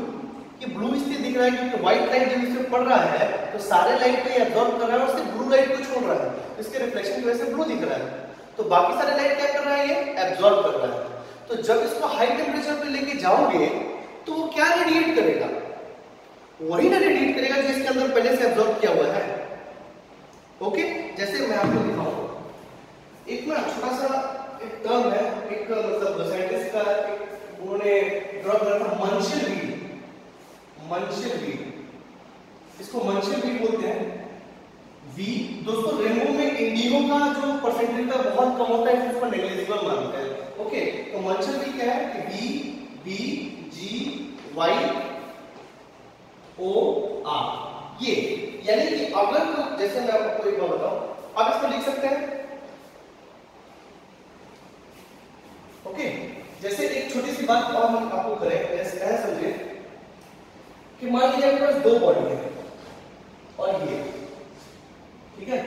ये ब्लू इसलिए दिख रहा है क्योंकि व्हाइट लाइट जब इस पे पड़ रहा है तो सारे लाइट को ये एब्जॉर्ब कर रहा है और सिर्फ ब्लू लाइट को छोड़ रहा है, इसके रिफ्लेक्शन की वजह से ब्लू दिख रहा है। तो बाकी सारे लाइट क्या कर रहा है, ये एब्जॉर्ब कर रहा है। तो जब इसको हाई टेम्परेचर पे लेके जाओगे तो वो क्या रेडिएट करेगा, वही ना रेडिएट करेगा जो इसके अंदर पहले से एब्जॉर्ब किया हुआ है। ओके, जैसे मैं आपको दिखाऊं, एक ना छोटा सा एक टर्म है, एक मतलब साइंटिस्ट का उन्होंने ड्रॉ करा था, मंशियल बीड। मंशियल बीड, इसको मंशियल बीड बोलते हैं। वी दोस्तों रेनबो में इंडिगो का जो परसेंटेज है बहुत कम होता है, इसको नेग्लिजिबल मानते हैं। ओके, तो मंशियल बीड क्या है कि V B G Y O R, ये यानी कि अगर तो जैसे मैं आपको एक बार बताऊं, आप इसको लिख सकते हैं। ओके, जैसे एक छोटी सी बात और हम आपको करें, ऐसे समझे कि मान लीजिए आपके पास दो बॉडी है और ये, ठीक है,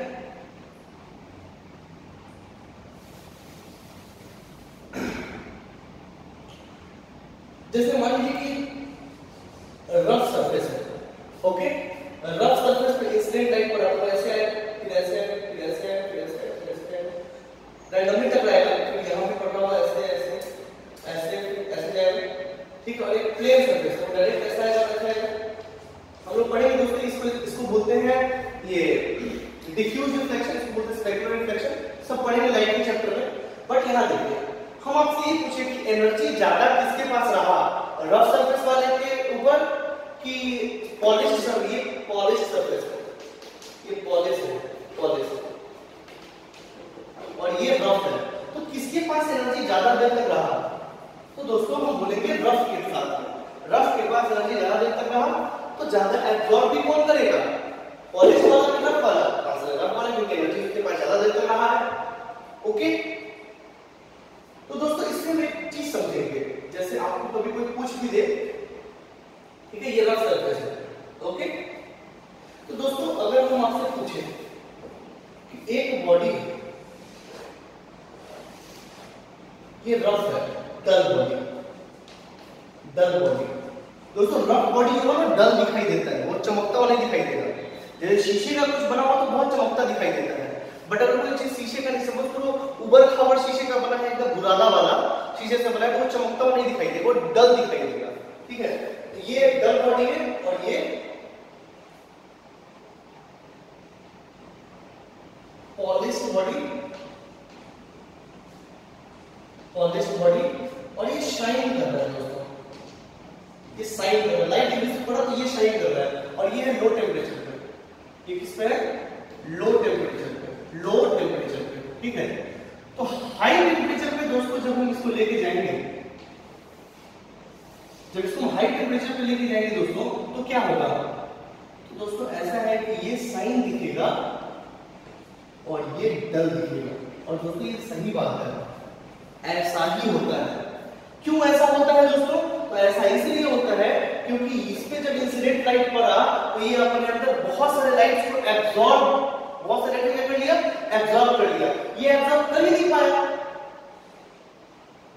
जैसे मान लीजिए कि रफ सरफेस है। ओके, रफ सरफेस पे इंसिडेंट लाइट पड़ा तो ऐसे है, फिर ऐसे है, फिर ऐसे है, फिर ऐसे है, फिर ऐसे है, रैंडमली टकराएगा, फिर यहाँ पे पड़ा हुआ ऐसे ऐसे ऐसे ऐसे जाएगा, ठीक है। और एक प्लेन सरफेस है, डायरेक्ट ऐसा आएगा, ऐसा आएगा। हम लोग पढ़ेंगे दोस्तों, इसको बोलते हैं ये डिफ्यूज रिफ्लेक्शन, इसको बोलते हैं स्पेक्युलर रिफ्लेक्शन, सब पढ़ेंगे लाइट के चैप्टर में। बट यहाँ देखिए, हम आपसे ये पूछे कि एनर्जी ज्यादा किसके पास रहा, रफ सरफेस वाले के ऊपर कि पॉलिश सरफेस? ये पॉलिश सरफेस है, ये पॉलिश है, पॉलिश है, और ये रफ है। तो किसके पास एनर्जी ज्यादा देर तक रहा? तो दोस्तों हम बोलेंगे रफ के साथ। रफ के पास एनर्जी ज्यादा देर तक रहा तो ज्यादा एब्जॉर्ब भी कौन करेगा, पॉलिश वाला कि रफ वाला? रफ वाला, क्योंकि एनर्जी उसके पास ज्यादा देर तक रहा है। ओके, तो दोस्तों इसमें हम एक चीज समझेंगे, जैसे आपको कभी कोई पूछ भी दे, ठीक है, ये रफ सरफेस है। ओके, तो दोस्तों अगर हम आपसे पूछे कि एक बॉडी, ये रफ है, डल बॉडी, डल बॉडी। दोस्तों रफ बॉडी जो है ना डल दिखाई देता है, वो चमकता हुआ नहीं दिखाई देगा। जैसे शीशे का कुछ बना हुआ तो बहुत चमकता दिखाई देता है, बट अगर कोई चीज शीशे का नहीं, समझ करो उबर खाबर शीशे का बना है, एकदम बुरादा वाला शीशे से बना है, तो वो चमकता हुआ नहीं दिखाई देगा, वो डल दिखाई देगा। ठीक है, तो ये डल बॉडी है और ये पॉलिश्ड बॉडी, पॉलिश्ड बॉडी, और ये शाइन कर रहा है दोस्तों, ये शाइन कर रहा है, लाइट जब इससे पड़ा तो ये शाइन कर रहा है, और ये है लो टेम्परेचर पे। ये किस पे है? लो टेम्परेचर पे, लो टेम्परेचर पे। ठीक है, तो हाई टेम्परेचर पे दोस्तों जब हम इसको लेके जाएंगे, जब इसको हम हाई टेम्परेचर पे लेके जाएंगे दोस्तों, तो क्या होगा? तो दोस्तों ऐसा है कि ये साइन दिखेगा और ये डल दिखेगा, और दोस्तों ये सही बात है, ऐसा ही होता है। क्यों ऐसा होता है दोस्तों? तो ऐसा इसलिए होता है क्योंकि इस पे जब इंसिडेंट लाइट पड़ा तो ये अपने अंदर बहुत सारे लाइट्स को एब्जॉर्ब, बहुत सारे लाइट क्या कर लिया? एब्जॉर्ब कर लिया। ये एब्जॉर्ब कर ही नहीं पाया,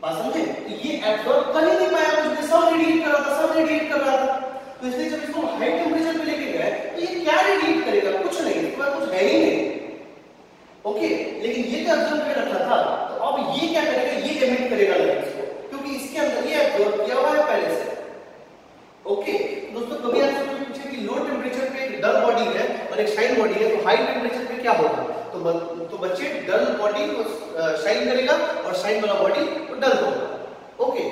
बात समझे? ये एब्जॉर्ब कर ही नहीं पाया, उसने सब रेडिएट कर रहा था, सब रेडिएट कर रहा था। तो इसलिए जब इसको हाई टेम्परेचर पे लेके गए तो ये क्या रेडिएट करेगा? कुछ नहीं, इसके पास कुछ है ही नहीं। ओके, लेकिन ये तो एब्जॉर्ब कर रखा था, तो अब ये क्या करेगा? ये एमिट करेगा लाइट्स को, क्योंकि इसके अंदर ये एब्जॉर्ब किया हुआ है पहले से। ओके, दोस्तों कभी आपसे कोई पूछे कि लो टेम्परेचर पे एक डल बॉडी है और एक शाइन बॉडी है, तो हाई टेम्परेचर पे क्या होगा? तो बच्चे डल बॉडी को शाइन करेगा और शाइन वाला बॉडी को डल होगा। ओके,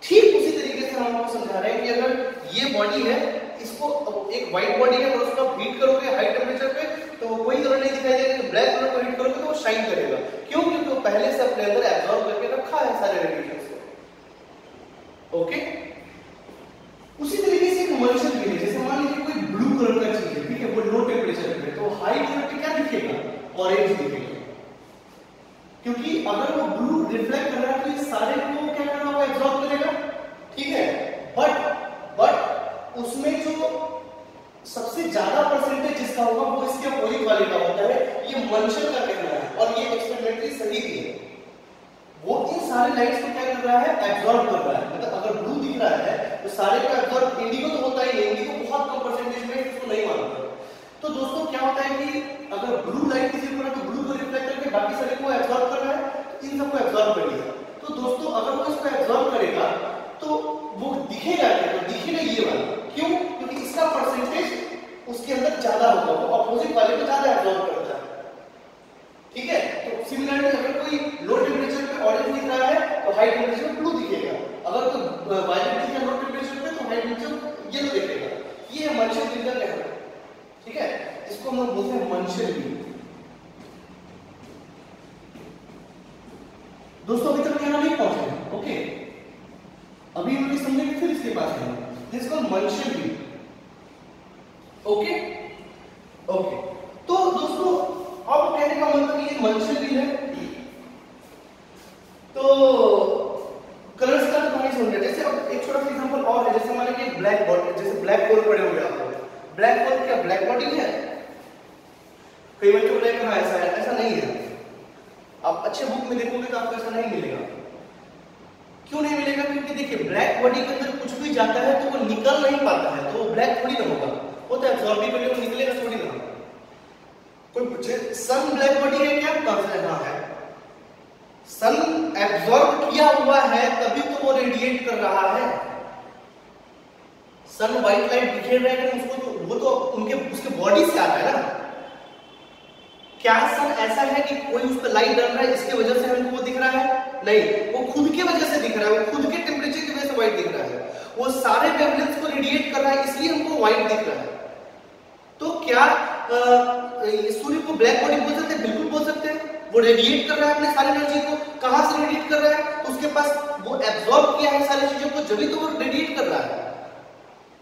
ठीक उसी तरीके से हम आपको समझा रहे हैं कि अगर ये बॉडी है, इसको एक व्हाइट बॉडी है और उसको आप हीट करोगे हाई टेम्परेचर पे तो कोई कलर नहीं दिखाई देगा, तो ब्लैक कलर को हीट करोगे तो वो शाइन करेगा। क्यों? क्योंकि वो पहले से अपने अंदर एब्जॉर्ब करके रखा है सारे रेडिएशंस को। ओके, उसी तरीके से एक मर्चेंट भी है, जैसे मान लीजिए कोई ब्लू कलर का चीज है, ठीक है, वो लो टेम्परेचर पे, तो हाई टेम्परेचर क्या दिखेगा? ऑरेंज दिखेगा, क्योंकि अगर वो ब्लू रिफ्लेक्ट कर रहा है तो ये सारे को क्या कर रहा है? एब्जॉर्ब करेगा। ठीक है, बट उसमें जो सबसे ज्यादा परसेंटेज जिसका होगा वो इसके अपोजिट वाले का होता है। ये मंशन का कहना है और ये एक्सपेरिमेंटली सही भी है। वो इन सारे लाइट्स को क्या कर रहा है, एब्जॉर्ब कर रहा है। मतलब अगर ब्लू दिख रहा है तो सारे को एब्जॉर्ब, इंडिगो तो होता ही नहीं, इंडिगो बहुत कम परसेंटेज में इसको नहीं मानता। तो दोस्तों क्या होता है कि अगर ब्लू लाइट किसी पर है तो ब्लू को रिफ्लेक्ट करके बाकी सारे को एब्जॉर्ब कर रहा है, तो इन सबको एब्जॉर्ब कर लिया। तो दोस्तों अगर वो इसको एब्जॉर्ब करेगा तो वो दिखेगा क्या, तो दिखेगा ये वाला। क्यों? क्योंकि इसका परसेंटेज उसके अंदर ज्यादा होगा, वो अपोजिट वाले को ज्यादा एब्जॉर्ब करता है। ठीक है, तो सिमिलरली अगर कोई लो टेम्परेचर पे ऑरेंज दिख रहा है तो हाई टेम्परेचर पे ब्लू दिखेगा, अगर कोई वायलेट दिख रहा है लो टेम्परेचर पे तो हाई टेम्परेचर येलो दिखेगा। ये है मंशल व्हील का कहना। ठीक है, इसको हम लोग बोलते हैं मंशल व्हील। दोस्तों अभी तक यहां नहीं पहुंचे हैं, ओके, अभी हम लोग समझेंगे फिर इसके पास है दिस को मंशल व्हील। ओके ओके, तो दोस्तों अब कहने का मतलब ये मंशल व्हील है। तो कलर्स का तो नहीं समझ रहे, जैसे अब एक छोटा सा एग्जांपल और है, जैसे मान लीजिए ब्लैक बॉडी, जैसे ब्लैक होल पड़े होंगे आपको। ब्लैक होल क्या ब्लैक बॉडी है? कई बच्चों को लगेगा ऐसा है, ऐसा नहीं है। आप अच्छे बुक में देखोगे तो आपको ऐसा नहीं मिलेगा। क्यों नहीं मिलेगा? क्योंकि देखिए ब्लैक बॉडी के अंदर कुछ भी जाता है तो वो निकल नहीं पाता है, तो वो ब्लैक थोड़ी ना होगा, वो तो एब्जॉर्ब भी करेगा, निकलेगा थोड़ी ना। कोई पूछे सन ब्लैक बॉडी है क्या? आंसर हाँ है। सन एब्जॉर्ब किया हुआ है तभी तो वो रेडिएट कर रहा है। सन व्हाइट लाइट बिखेर रहे हैं उसको, तो वो तो उनके उसके बॉडी से आता है ना। क्या सन ऐसा है कि कोई उस पर लाइट डाल रहा है इसके वजह से हमको वो दिख रहा है? नहीं, वो खुद के वजह से दिख रहा है, वो खुद के टेम्परेचर की वजह से व्हाइट दिख रहा है। वो सारे वेवलेंथ्स को रेडिएट कर रहा है इसलिए हमको व्हाइट दिख रहा है। तो क्या सूर्य को ब्लैक बॉडी बोल सकते हैं? बिल्कुल बोल सकते हैं। वो रेडिएट कर रहा है अपने सारी एनर्जी को। कहां से रेडिएट कर रहा है? तो उसके पास वो एब्जॉर्ब किया है सारी चीजों को, जब तो वो रेडिएट कर रहा है।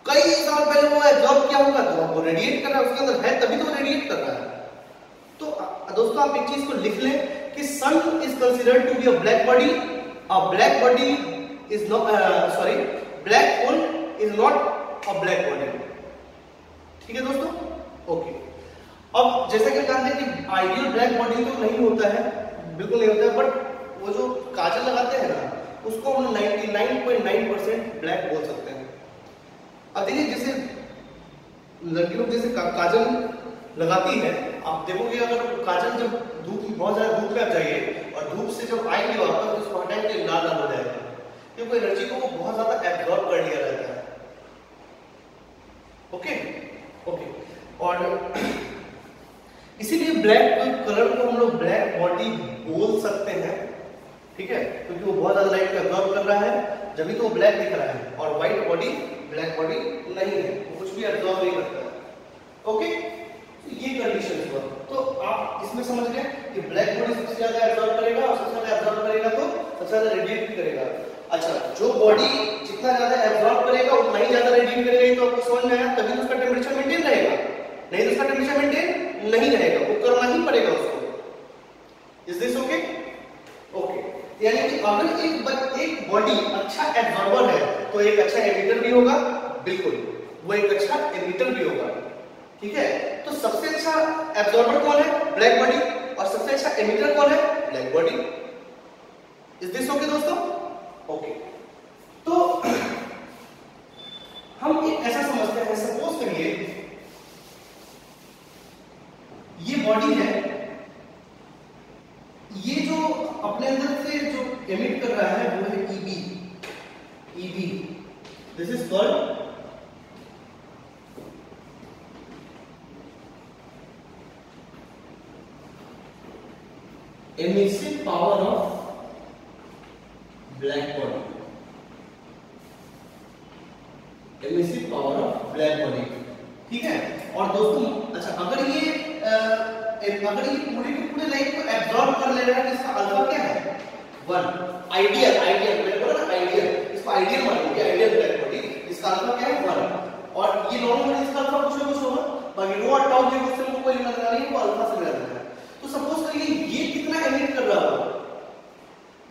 कई साल पहले वो एब्जॉर्ब किया होगा तो वो रेडिएट कर रहा है, उसके अंदर है तभी तो वो रेडिएट कर रहा है। तो दोस्तों आप एक चीज को लिख लें कि sun is considered to be a black body, a black body is not sorry black hole is not a black body. ठीक है दोस्तों, ओके। अब जैसा कि जानते हैं कि आइडियल ब्लैक बॉडी तो नहीं होता है, बिल्कुल नहीं होता है, बट वो जो काजल लगाते हैं ना उसको हम 99.9% ब्लैक बोल सकते हैं। अब देखिए जैसे लड़की लोग जैसे काजल लगाती है, आप देखोगे अगर काजल जब धूप बहुत ज्यादा धूप में आप जाइए और धूप से जब आएंगे वापस तो उसको हटाएंगे लाल लाल हो जाएगा, क्योंकि एनर्जी को वो बहुत ज्यादा एब्जॉर्ब कर लिया रहता है। ओके ओके, और इसीलिए ब्लैक कलर को हम लोग ब्लैक बॉडी बोल सकते हैं। ठीक है, क्योंकि वो बहुत ज्यादा लाइट को एब्जॉर्ब कर रहा है जब तो वो ब्लैक दिख रहा है, और व्हाइट बॉडी ब्लैक बॉडी नहीं है, वो कुछ भी एब्जॉर्ब नहीं करता है। ओके, ये कंडीशंस हुआ। तो आप इसमें समझ गए कि ब्लैक बॉडी सबसे ज्यादा एब्जॉर्ब करेगा, और सबसे ज्यादा एब्जॉर्ब करेगा तो सबसे ज्यादा रेडिएट भी करेगा। अच्छा, जो बॉडी जितना ज्यादा एब्जॉर्ब करेगा उतना ही ज्यादा रेडिएट करेगा, ये तो आपको समझ में आया, तभी तो उसका टेम्परेचर मेंटेन रहेगा, नहीं तो उसका टेम्परेचर मेंटेन नहीं रहेगा, वो करना ही पड़ेगा उसको। Is this okay? ओके, यानी कि अगर एक बॉडी अच्छा एब्जॉर्बर है तो एक अच्छा एमिटर भी होगा, बिल्कुल वो एक अच्छा एमिटर भी होगा। ठीक है, तो सबसे अच्छा एब्जॉर्बर कौन है? ब्लैक बॉडी, और सबसे अच्छा एमिटर कौन है? Black body. Is this okay दोस्तों? ओके, तो हम एक ऐसा समझते हैं, सपोज करिए ये बॉडी है, ये जो अपने अंदर से जो एमिट कर रहा है वो है EB. EB this is called emissive power of black body। emissive power of black body, ठीक है। और दोस्तों अच्छा, अगर ये पूरे के पूरे लाइट को एब्जॉर्ब कर ले रहा है तो इसका अल्फा क्या है? 1। आइडियल मैंने बोला ना आइडियल, इसको आइडियल मान लीजिए, आइडियल ब्लैक बॉडी, इसका अल्फा क्या है? 1। और ये नॉर्मल बॉडी इसका अल्फा कुछ ना कुछ होगा, बाकी रो और टाउ के क्वेश्चन को कोई लेना नहीं है, वो अल्फा से मिला है। तो सपोज करिए ये कितना एमिट कर रहा होगा,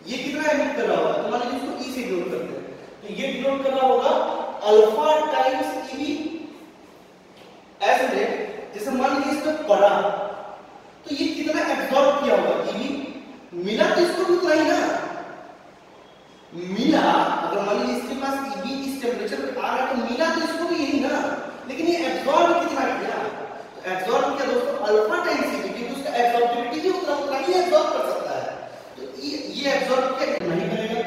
ये कितना एमिट कर रहा होगा, तो मान लीजिए इसको ई से डिनोट करते हैं, तो ये डिनोट कर रहा होगा अल्फा टाइम्स ईबी। ऐसे जैसे मान लीजिए इसको पढ़ा तो ये कितना एब्जॉर्ब किया होगा? ईबी मिला तो इसको भी उतना ही ना, मिला, अगर मान लीजिए इसके पास Eb इस टेम्परेचर पे आ रहा है तो मिला तो इसको भी यही ना, लेकिन ये एब्जॉर्ब कितना किया, तो एब्जॉर्ब किया दोस्तों अल्फा टाइम्स Eb, क्योंकि उसका एब्जॉर्बिलिटी भी उतना ही एब्जॉर्ब कर सकता है, तो ये एब्जॉर्ब क्या इतना ही करेगा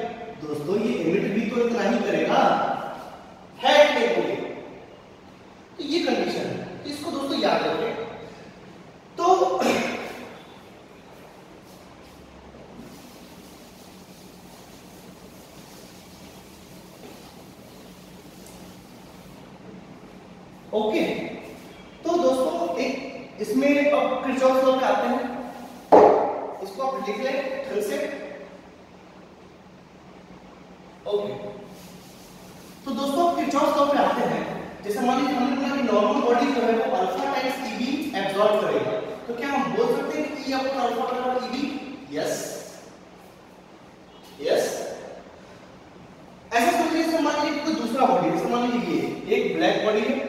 दोस्तों, ये एमिट भी तो इतना ही करेगा, है कि नहीं, तो ये कंडीशन है, तो इसको दोस्तों याद रखें। तो ओके, तो दोस्तों एक इसमें अब किरचॉफ लॉ पे आते हैं, इसको आप लिख लें ढंग से। ओके, तो दोस्तों किरचॉफ लॉ पे आते हैं, जैसे मान लीजिए हमने बोला कि नॉर्मल बॉडी जो है वो अल्फा टाइम्स Eb एब्जॉर्ब करेगा, तो क्या हम बोल सकते हैं कि E अपॉन अल्फा बराबर Eb? Yes, yes. ऐसा सोचिए जैसे मान लीजिए कोई दूसरा बॉडी, जैसे मान लीजिए ये एक ब्लैक बॉडी है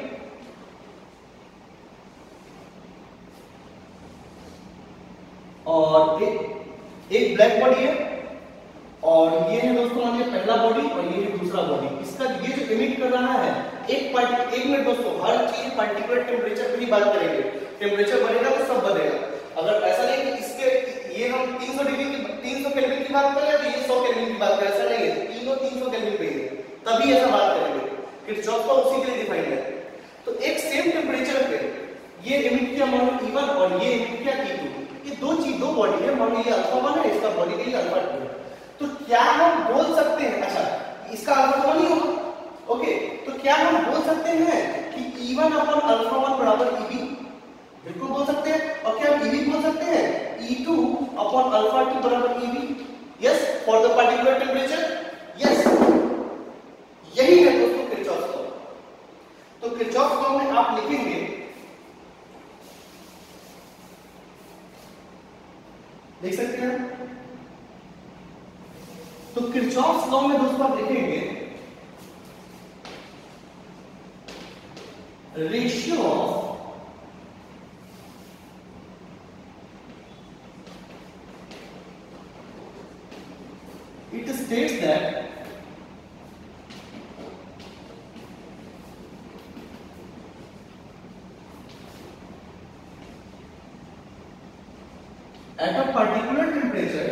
और एक ब्लैक बॉडी है, और ये है दोस्तों मान लीजिए पहला बॉडी और ये है दूसरा बॉडी, इसका ये जो इमिट कर रहा है एक मिनट दोस्तों, हर चीज पार्टिकुलर टेम्परेचर पे ही बात करेंगे, टेम्परेचर बढ़ेगा तो सब बढ़ेगा, अगर ऐसा नहीं कि इसके ये हम 300 डिग्री की 300 केल्विन की बात करें तो ये 100 केल्विन की बात करें, ऐसा नहीं है, तीनों 300 केल्विन पे है, तभी ऐसा बात करेंगे, किरचॉफ का उसी के लिए डिफाइंड है। तो एक सेम टेम्परेचर पे ये इमिट किया मान लो E1 और ये इमिट किया E2, ये दो बॉडी है, मान लो ये अल्फा 1 है, इसका बॉडी का ये अल्फा 2 है, तो क्या हम बोल सकते हैं, अच्छा इसका अल्फा 1 ही होगा, ओके, तो क्या हम बोल सकते हैं कि E1 अपॉन अल्फा 1 बराबर Eb? बिल्कुल बोल सकते हैं, और क्या हम Eb बोल सकते हैं E2 अपॉन अल्फा 2 बराबर Eb? Yes, for the particular temperature, yes, यही है दोस्तों किरचॉफ लॉ। तो किरचॉफ लॉ में आप लिखेंगे देख सकते हैं, तो किरचॉफ लॉ में दोस्तों आप लिखेंगे ratio of it states that at a particular temperature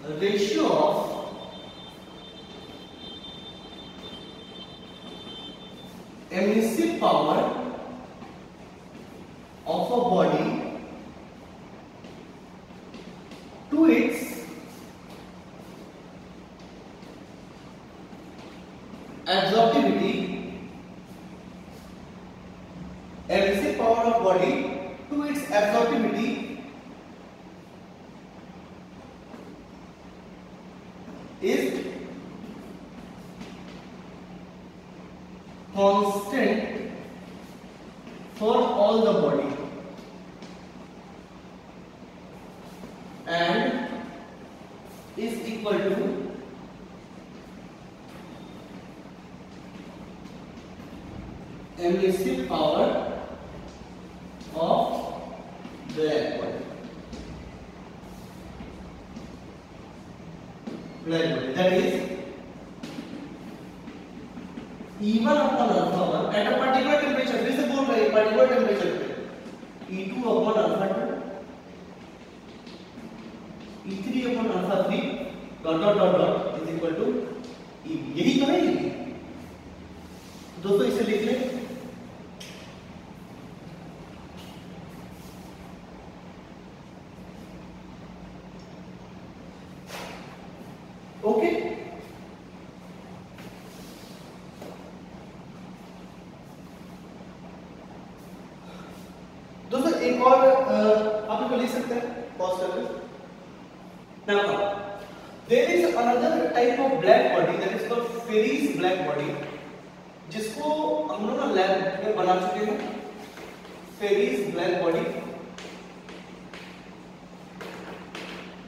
the ratio of emissive power of a body to its absorptivity, emissive power of body to its absorptivity is constant for all the body and is equal to emissive power of black body. That is E1 upon alpha 1 at a particular temperature, फिर से बोल रहे हैं particular temperature पे E2 upon alpha 2, E3 upon alpha 3 dot is equal to E, यही तो है ये दोस्तों, इसे लिख लें। ओके, दोस्तों एक और आप इसको लिख सकते हैं पॉज करके। Now there is another type of black body that is called Ferry's black body, जिसको हम लोग ना लैब में बना चुके हैं, फेरिस ब्लैक बॉडी।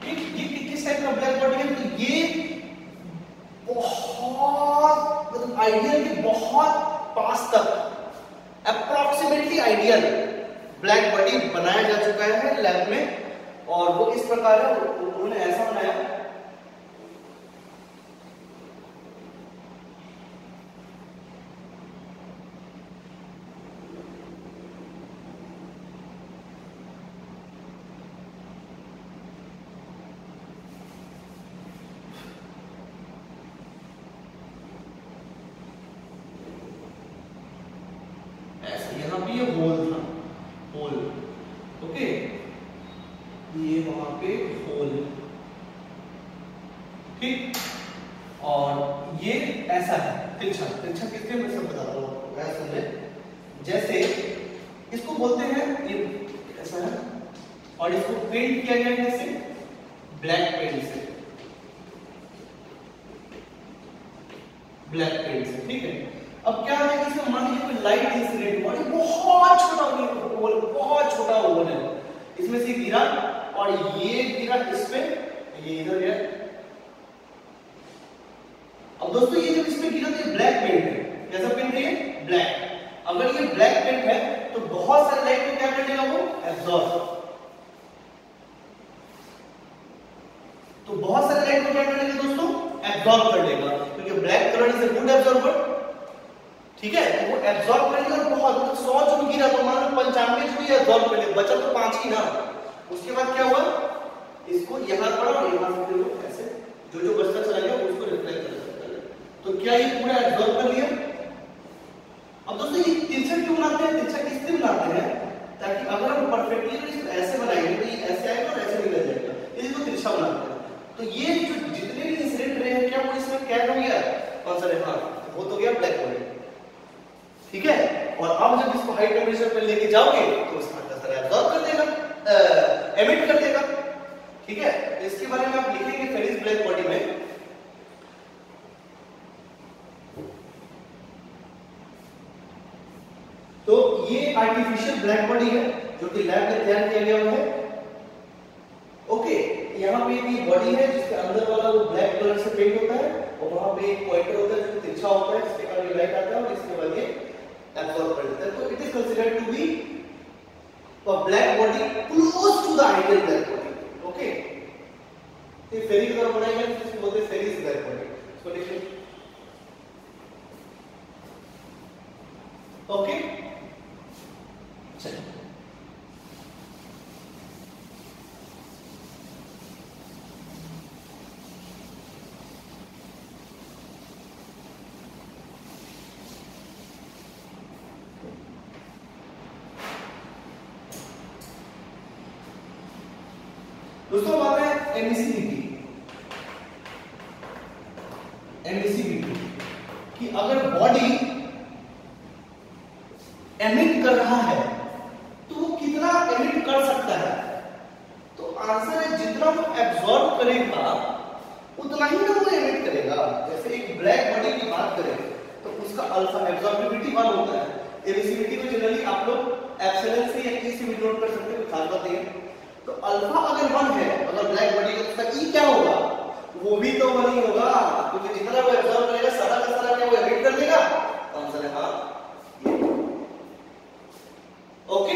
ये किस टाइप का ब्लैक बॉडी है, तो ये बहुत मतलब आइडियल के बहुत पास तक अप्रोक्सीमेटली आइडियल ब्लैक बॉडी बनाया जा चुका है लैब में, और वो इस प्रकार है, उन्होंने ऐसा बनाया। यहाँ पे ये होल था, होल, ओके, ये वहां पे होल, ठीक, और ये ऐसा है तिरछा। तिरछा किसके मैं सब बता रहा हूँ, ऐसा है जैसे इसको बोलते हैं, ये ऐसा है और इसको पेंट किया गया है कैसे, ब्लैक पेंट से, ब्लैक पेंट से, ठीक है। अब क्या है कि इसमें मान लीजिए कोई लाइट इंसिडेंट हुआ, बहुत छोटा होल, बहुत छोटा होल है, इसमें से गिरा और ये गिरा इसमें, ये इधर गया। अब दोस्तों ये जब इसमें गिरा तो ये ब्लैक पेंट है, कैसा पेंट है ये, ब्लैक। अगर ये ब्लैक पेंट है तो बहुत सारे लाइट को क्या कर देगा, वो एब्जॉर्ब, तो बहुत सारे लाइट को क्या कर देगा दोस्तों, एब्जॉर्ब कर लेगा, क्योंकि black colour is a good absorber, ठीक है। तो वो एब्जॉर्ब करेगा बहुत, मतलब 100 जो गिरा तो मान लो 95 जो ये एब्जॉर्ब कर ले, बचा तो 5 ही ना। उसके बाद क्या हुआ, इसको यहां पड़ा और यहां से देखो ऐसे जो बचता चला गया उसको रिफ्लेक्ट कर सकता है, तो क्या ये पूरा एब्जॉर्ब कर लिया। अब दोस्तों ये तिरछा क्यों बनाते हैं, तिरछा इसलिए बनाते हैं ताकि अगर हम परफेक्टली इसको ऐसे बनाएंगे तो ये ऐसे आएगा और ऐसे निकल जाएगा, इसको तिरछा बनाते हैं। तो ये जो जितने भी इंसिडेंट रहे हैं क्या वो इसमें क्या हो गया, आंसर है हाँ, वो तो गया ब्लैक होल, ठीक है। और अब जब इसको हाई टेम्परेचर पे लेके जाओगे तो उसका असर एब्जॉर्ब कर देगा, एमिट कर देगा, ठीक है। तो इसके बारे में आप लिखेंगे फेरिस ब्लैक बॉडी में, तो ये आर्टिफिशियल ब्लैक बॉडी है जो कि लैब में तैयार किया गया है, ओके। यहाँ पे भी बॉडी है जिसके अंदर वाला वो ब्लैक कलर से पेंट होता है और वहां पे एक पॉइंटर होता है जो तिरछा होता है, जिसके कारण लाइट आता है और इसके बाद ये एब्जॉर्ब कर लेता है। तो it is considered to be a black body close to the ideal black body, okay. ये फेरी की तरह बनाई गई, जिसको बोलते हैं फेरिस ब्लैक बॉडी, इसको लिखिए, ओके। चलिए दोस्तों बात है एमिसिविटी, एमिसिविटी कि अगर बॉडी एमिट कर रहा है तो वो कितना एमिट कर सकता है, तो आंसर है जितना वो एब्जॉर्ब करेगा उतना ही ना वो एमिट करेगा। जैसे एक ब्लैक बॉडी की बात करें तो उसका अल्फा एब्जॉर्बिविटी 1 होता है, एमिसिविटी को जनरली आप लोग एप्सिलॉन से या ई से भी नोट कर सकते हैं, खास बात है। तो अल्फा अगर 1 है, अगर ब्लैक बॉडी का, उसका ई क्या होगा, वो भी तो 1 ही होगा, क्योंकि जितना वो एब्जॉर्ब करेगा सारा का सारा क्या वो एमिट कर देगा, आंसर है हाँ, ओके।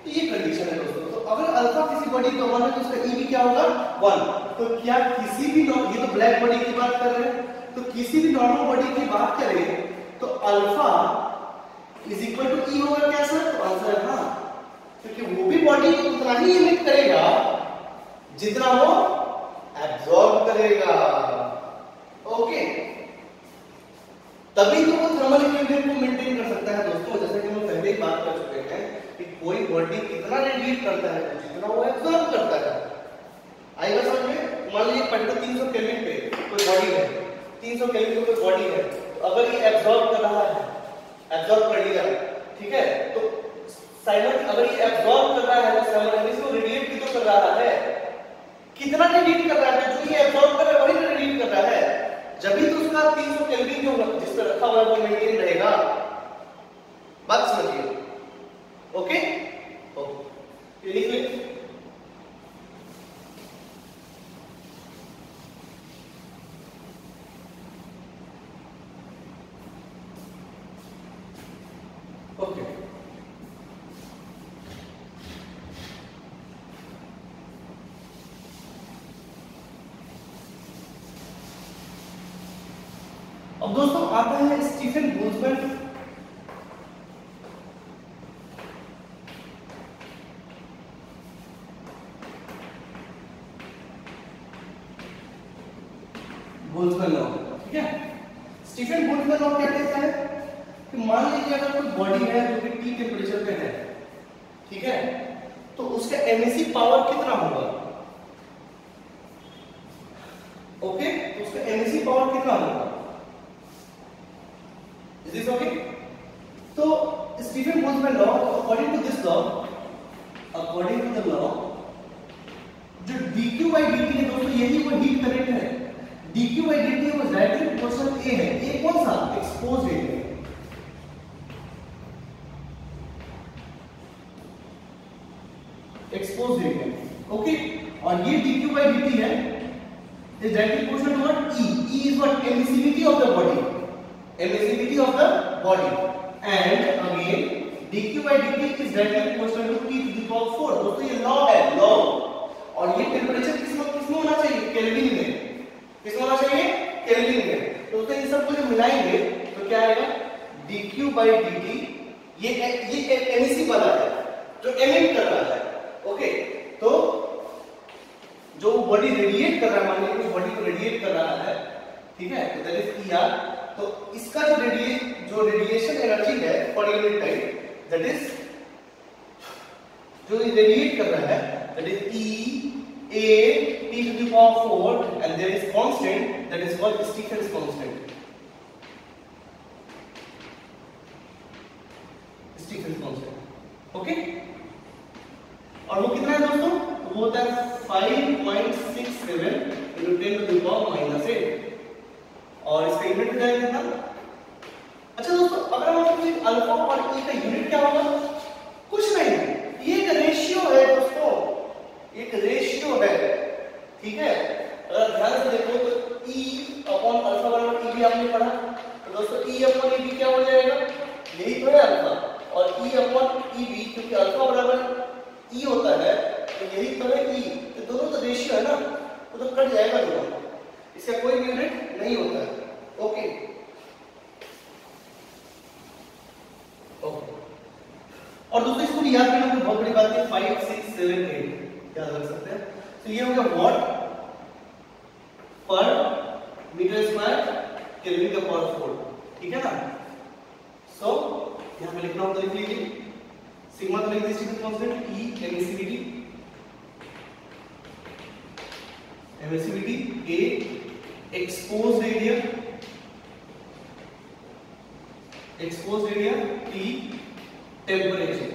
तो ये कंडीशन है दोस्तों। तो अगर अल्फा किसी बॉडी का 1 है तो उसका ई भी क्या होगा 1। तो क्या किसी भी, ये तो ब्लैक बॉडी की बात कर रहे हैं, तो किसी भी नॉर्मल बॉडी की बात करें तो अल्फा इज इक्वल टू ई होगा क्या सर, तो आंसर है हाँ, क्योंकि वो भी बॉडी उतना ही एमिट करेगा जितना वो एब्जॉर्ब करेगा, ओके। तभी तो वो थर्मल इक्विलिब्रियम को मेंटेन कर सकता है दोस्तों। जैसे कि हम पहले ही बात कर चुके हैं कि कोई बॉडी कितना रेडिएट करता है जितना वो एब्जॉर्ब करता है, आएगा समझ में। मान लीजिए 300 केल्विन पे कोई बॉडी है, 300 केल्विन पे कोई बॉडी है, तो अगर ये एब्जॉर्ब कर रहा है, एब्जॉर्ब कर लिया, ठीक है, तो साइमन अगर ये एब्जॉर्ब कर रहा है तो साइमल्टेनियसली वो रेडिएट भी तो कर रहा है, कितना रेडिएट कर रहा है, जो ये एब्जॉर्ब कर रहा है वही रेडिएट कर रहा है, जब भी तो उसका 300 केल्विन जो जिस पर रखा हुआ है वो मेंटेन रहेगा। बात समझिए, ओके ओके, लिख लीजिए। ओके अब दोस्तों आता है स्टीफन बोल्ट्जमैन। बोल्ट्जमैन लॉ, ठीक है। स्टीफन बोल्ट्जमैन लॉ क्या कहता है कि मान लीजिए अगर कोई बॉडी है जो कि T टेंपरेचर पे है, ठीक है, तो उसका एमएसी पावर कितना होगा? ओके, तो उसका एमएसी पावर कितना होगा? Is this okay? तो Stefan Boltzmann law, according to this law, according to the law, जो dq by dt है दोस्तों, यही वो हीट करंट है। dq by dt वो डायरेक्टली प्रोपोर्शनल a है। a कौन सा? Exposed area. Exposed area, okay. और ये dq by dt है, is directly proportional to what? E. E is what? Emissivity of the body. Emissivity of the body. And again, dq by dt is directly proportional to T to the power 4. दोस्तों ये लॉ है, लॉ। और ये टेम्परेचर किसमें होना चाहिए? केल्विन में। किसमें होना चाहिए? केल्विन में। तो दोस्तों इन सबको जब मिलाएंगे तो क्या आएगा? dq by dt, ये एमिसिव वाला है, जो एमिट कर रहा है, ओके। तो जो बॉडी रेडिएट कर रहा है, मान लीजिए कुछ बॉडी को रेडिएट कर रहा है, ठीक है, तो दैट इज ER। तो इसका जो रेडिएशन एनर्जी है पर यूनिट टाइम, दैट इज जो रेडिएट कर रहा है, that is E A T to the power 4, and there is constant, that is called Stephen's constant. Stephen's constant, okay? और वो कितना है दोस्तों? वो होता है 5.67 into 10 to the power -8, और इसका यूनिट क्या है कितना? अच्छा दोस्तों, अगर हम आपको अल्फा और ई का यूनिट क्या होगा? कुछ नहीं, ये एक रेशियो है दोस्तों, एक रेशियो है, ठीक है। अगर ध्यान से देखो तो E अपॉन अल्फा बराबर E भी आपने पढ़ा, तो दोस्तों E अपॉन E भी क्या हो जाएगा? यही तो है अल्फा, और E अपॉन E भी, क्योंकि अल्फा बराबर E होता है, तो यही तो है E, तो दोनों तो रेशियो है ना, तो कट जाएगा दोनों, इसका कोई यूनिट नहीं होता है, ओके। और दोस्तों इसको भी याद करना कोई बहुत बड़ी बात है, 5 6 7 8 याद रख सकते हैं। तो ये हो गया वॉट पर मीटर स्क्वायर केल्विन का पावर 4, ठीक है ना। सो यहां पे लिखना हो तो लिख लीजिए, सिग्मा तो लिख दीजिए, Stefan constant E emissivity, emissivity A exposed area, exposed area T temperature.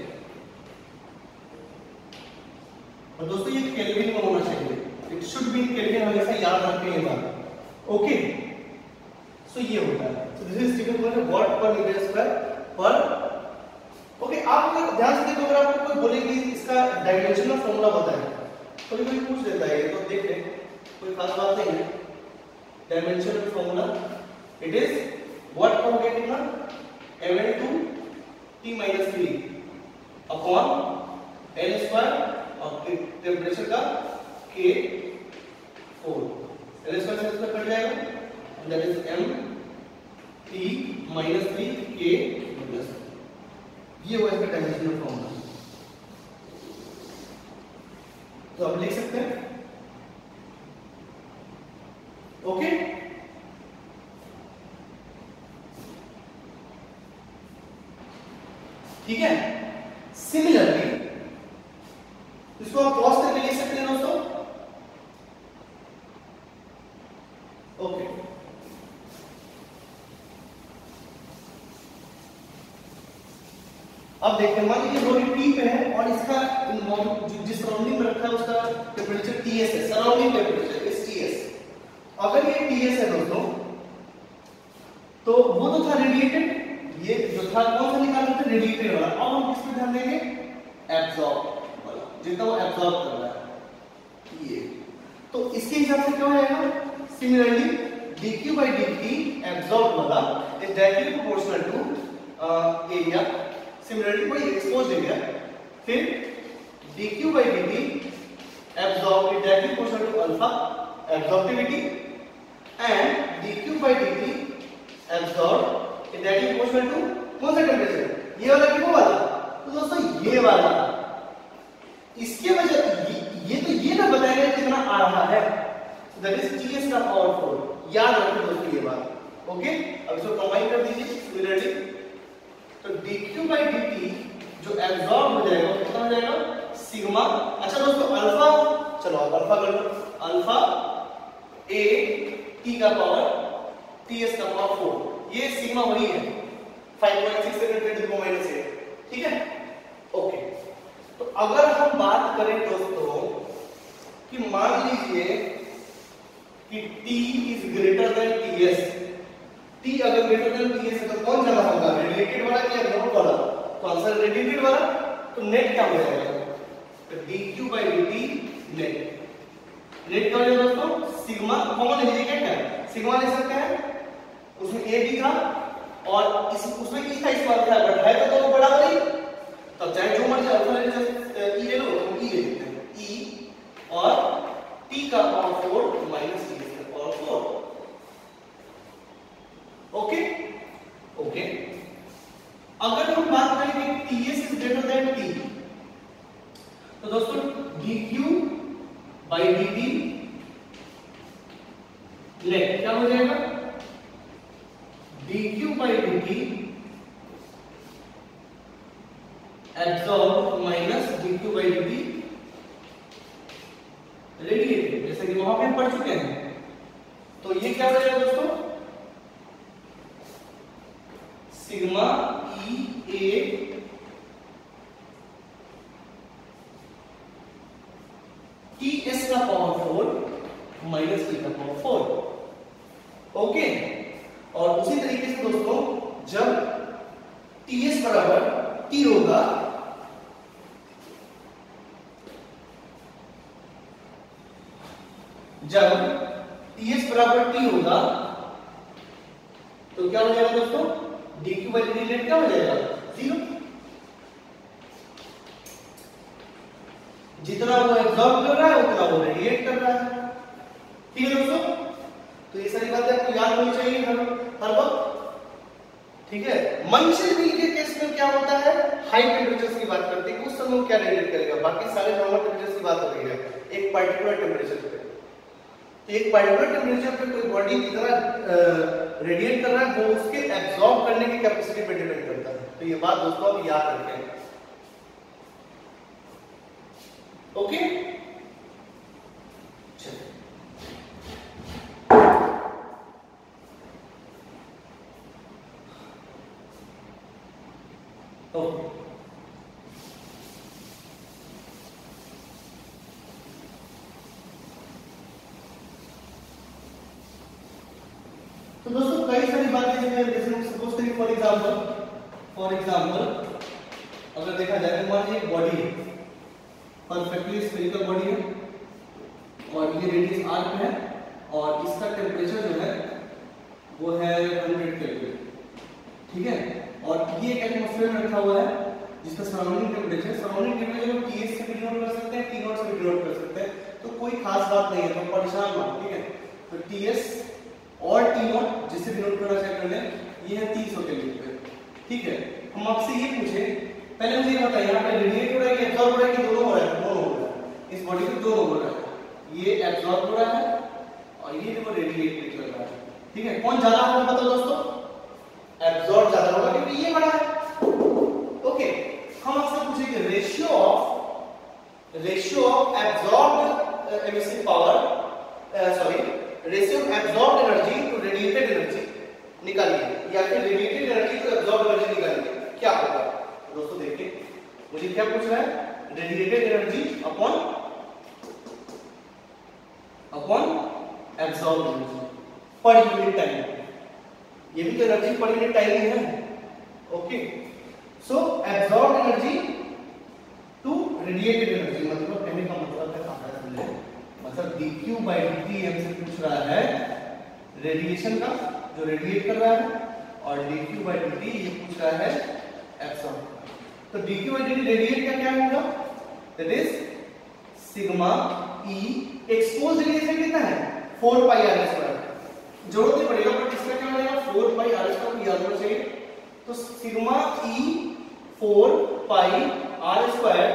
और दोस्तों ये केल्विन में होना चाहिए, it should be in kelvin, हमेशा याद रखें ये बात, ओके। सो ये होता है, so this is Stefan constant watt per meter square पर, ओके। आप अगर ध्यान से देखो, अगर आपको कोई बोले कि इसका डायमेंशनल फार्मूला बताएं, तो कोई पूछ देता है, तो देख ले, कोई खास बात नहीं है। Dimensional formula it is what पर हो गया कितना? mn2 T-3 upon L square और टेम्परेचर का K4, L स्क्वायर से इसका कट जाएगा, that is m T-3 K plus, ये हुआ इसका डायमेंशनल फार्मूला। तो आप लिख सकते हैं, ओके। ठीक है। सिमिलरली इसको आप पॉज करके लिख सकते हैं दोस्तों, ओके। अब देखते हैं, मान लीजिए बॉडी T पे है और इसका जिस सराउंडिंग में रखा है उसका टेम्परेचर TS है, सराउंडिंग टेम्परेचर इज TS। अगर ये TS है दोस्तों, तो वो तो था रेडिएटेड, ये जो था कौन सा निकालना था? रेडिएटेड वाला। अब हम किस पे ध्यान देंगे? एब्जॉर्ब वाला, जितना वो एब्जॉर्ब कर रहा है ये। तो इसके हिसाब से क्या हो जाएगा? Similarly dq by dt absorb वाला is directly proportional to area, similarly कोई एक्सपोज्ड एरिया, फिर dq by dt absorb is directly proportional to alpha absorbivity, and dq by dt absorb that is equal to कौन सा टेम्परेचर, ये वाला कि वो वाला? तो दोस्तों ये वाला, इसके वजह ये ना बताएगा कितना आ रहा है, दैट इज टीएस का पावर 4। याद रखो दोस्तों ये बात, ओके। अब इसको कंबाइन कर दीजिए सिमिलरली, तो dq by dt जो एब्जॉर्ब हो जाएगा वो कितना हो जाएगा सिग्मा। अच्छा दोस्तों अल्फा, चलो अल्फा कर लो, अल्फा a t का पावर ts का पावर 4, ये सिग्मा वही है 5.6 × 10⁻⁸, ठीक है, ओके। तो अगर हम बात करें दोस्तों कि मान लीजिए कि T is greater then Ts, T अगर ग्रेटर देन Ts है तो कौन ज्यादा होगा, रेडिएटेड वाला या एब्जॉर्ब वाला? तो आंसर रेडिएटेड वाला, तो नेट क्या हो जाएगा, तो dq by dt net, net क्या हो जाएगा दोस्तों सिग्मा, कॉमन ले लीजिए, क्या सिग्मा ले सकते हैं, उसमें a भी था और उसमें e था, इस बात का बट है तो दोनों बराबर ही, तो चाहे जो मर्जी अल्फा ले लो, e ले लो, हम e ले लेते हैं, e और t का पावर 4 माइनस t का पावर 4, ओके ओके। अगर हम बात करें कि Ts is greater then T, तो दोस्तों dq by dt नेट क्या हो जाएगा, dq by dt absorb minus dq by dt radiated, जैसे कि वहां पे हम पढ़ चुके हैं। तो ये क्या हो जाएगा दोस्तों sigma E A T S का पावर 4 माइनस टी का पावर 4, ओके। और उसी तरीके से दोस्तों जब टी एस बराबर टी होगा, जब टी एस बराबर टी होगा तो क्या हो जाएगा दोस्तों dq by dt नेट क्या हो जाएगा 0, जितना वो एब्जॉर्ब कर रहा है उतना वो रेडिएट कर रहा है, ठीक है दोस्तों। तो ये सारी बातें आपको याद होनी चाहिए हर वक्त, ठीक है। मंशेल व्हील के केस में क्या होता है, हाई टेम्परेचर्स की बात करते हैं, उस समय वो क्या रेडिएट करेगा, बाकी सारे नॉर्मल टेम्परेचर्स की बात हो रही है, एक पर्टिकुलर टेम्परेचर पे, एक पर्टिकुलर टेम्परेचर पे कोई बॉडी कितना रेडिएट कर रहा है वो उसके एब्जॉर्ब करने की कैपेसिटी पे डिपेंड करता है। तो ये बात दोस्तों आप याद रखें, ओके। चलिए ओके, तो दोस्तों कई सारी बातें जैसे हम सपोज करें फॉर एग्जांपल अगर देखा जाए तो मान लीजिए बॉडी है, परफेक्टली स्फेरिकल बॉडी है और ये रेडियस r पे है और इसका टेम्परेचर जो है वो है 100 केल्विन, ठीक है। और ये एक एटमॉस्फेयर में रखा हुआ है जिसका सराउंडिंग टेम्परेचर को Ts से भी डिनोट कर सकते हैं, T0 से भी डिनोट कर सकते हैं, तो कोई खास बात नहीं है, तो परेशान मत, ठीक है। तो Ts और T0 जिसे डिनोट करना चाहे कर लें, ये है 300 केल्विन पे, ठीक है। हम आपसे ये पूछे, पहले मुझे ये बताइए यहाँ पे रेडिएट हो रहा है कि एब्जॉर्ब हो रहा है कि दोनों हो रहा है? दोनों हो रहा है, इस बॉडी पे दोनों हो रहा है, ये एब्जॉर्ब हो रहा है और ये देखो रेडिएट भी कर रहा है, ठीक है। कौन ज्यादा होगा बताओ दोस्तों, एब्जॉर्ब ज्यादा होगा क्योंकि ये बड़ा है, ओके। हम आपसे पूछेंगे ratio of absorbed emissive power, sorry ratio of absorbed energy to radiated energy निकालिए, या फिर radiated energy to absorbed energy निकालिए, क्या होगा दोस्तों। देखिए मुझे क्या पूछ रहा है, radiated energy upon absorbed energy per unit time, ये भी तो एनर्जी पर यूनिट टाइम ही है, okay. So absorbed energy to radiated energy, मतलब कहने का मतलब है मतलब dq by dt हमसे पूछ रहा है रेडिएशन का जो रेडिएट कर रहा है, और dq by dt ये पूछ रहा है एब्जॉर्ब। तो dq by dt रेडिएट का क्या होगा, that is sigma e exposed radiation कितना है 4 पाई r स्क्वायर, जरूरत नहीं पड़ेगा बट इसका क्या बनेगा 4 पाई r स्क्वायर, को याद होना चाहिए। तो सिग्मा E 4 पाई r स्क्वायर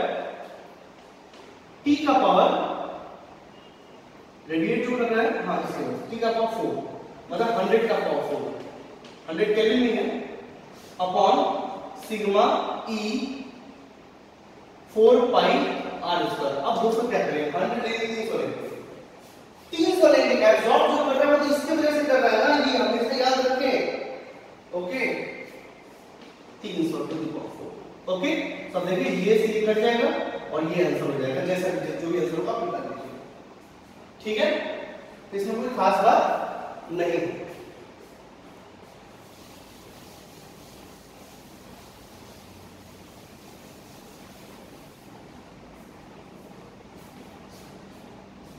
t का पावर रेडिएट जो लग रहा है, हाँ इसके t का पावर 4 मतलब 100 का पावर 4, 100 केल्विन नहीं है, अपॉन सिग्मा E 4 पाई r स्क्वायर। अब दोस्तों क्या करें, 100 लेंगे 300 लेंगे, एब्सॉर्ब जो कर रहा है वो तो इसके वजह से कर रहा है ना, ये हमेशा याद रखें। Okay 300 to the power 4। Okay सब देखिए ये से ये कट जाएगा और ये आंसर हो जाएगा, जैसा जो भी आंसर होगा आप निकाल लीजिए। ठीक है, तो इसमें कोई खास बात नहीं है।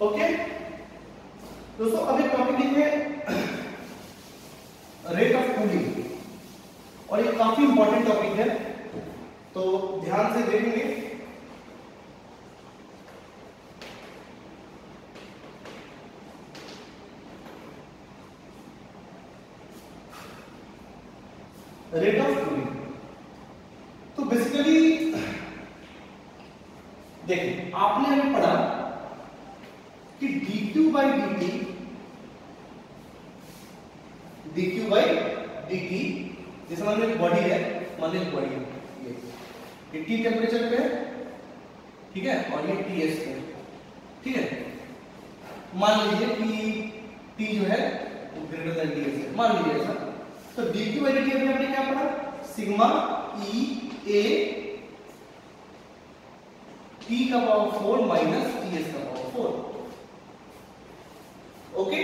ओके दोस्तों, अब एक टॉपिक देखिए रेट ऑफ कूलिंग, और ये काफी इंपॉर्टेंट टॉपिक है, तो ध्यान से देखेंगे। रेट ऑफ कूलिंग, तो बेसिकली देखिए आपने अभी पढ़ा कि dq by dt, dq by dt, जैसे मान लो एक बॉडी है, मान लो एक बॉडी है, ये T टेम्परेचर पे है, ठीक है, और ये Ts पे, ठीक है। मान लीजिए कि T जो है वो ग्रेटर देन Ts है, मान लीजिए ऐसा। तो dq by dt अभी हमने क्या पढ़ा, सिग्मा E A T का पावर 4 माइनस Ts का पावर 4। ओके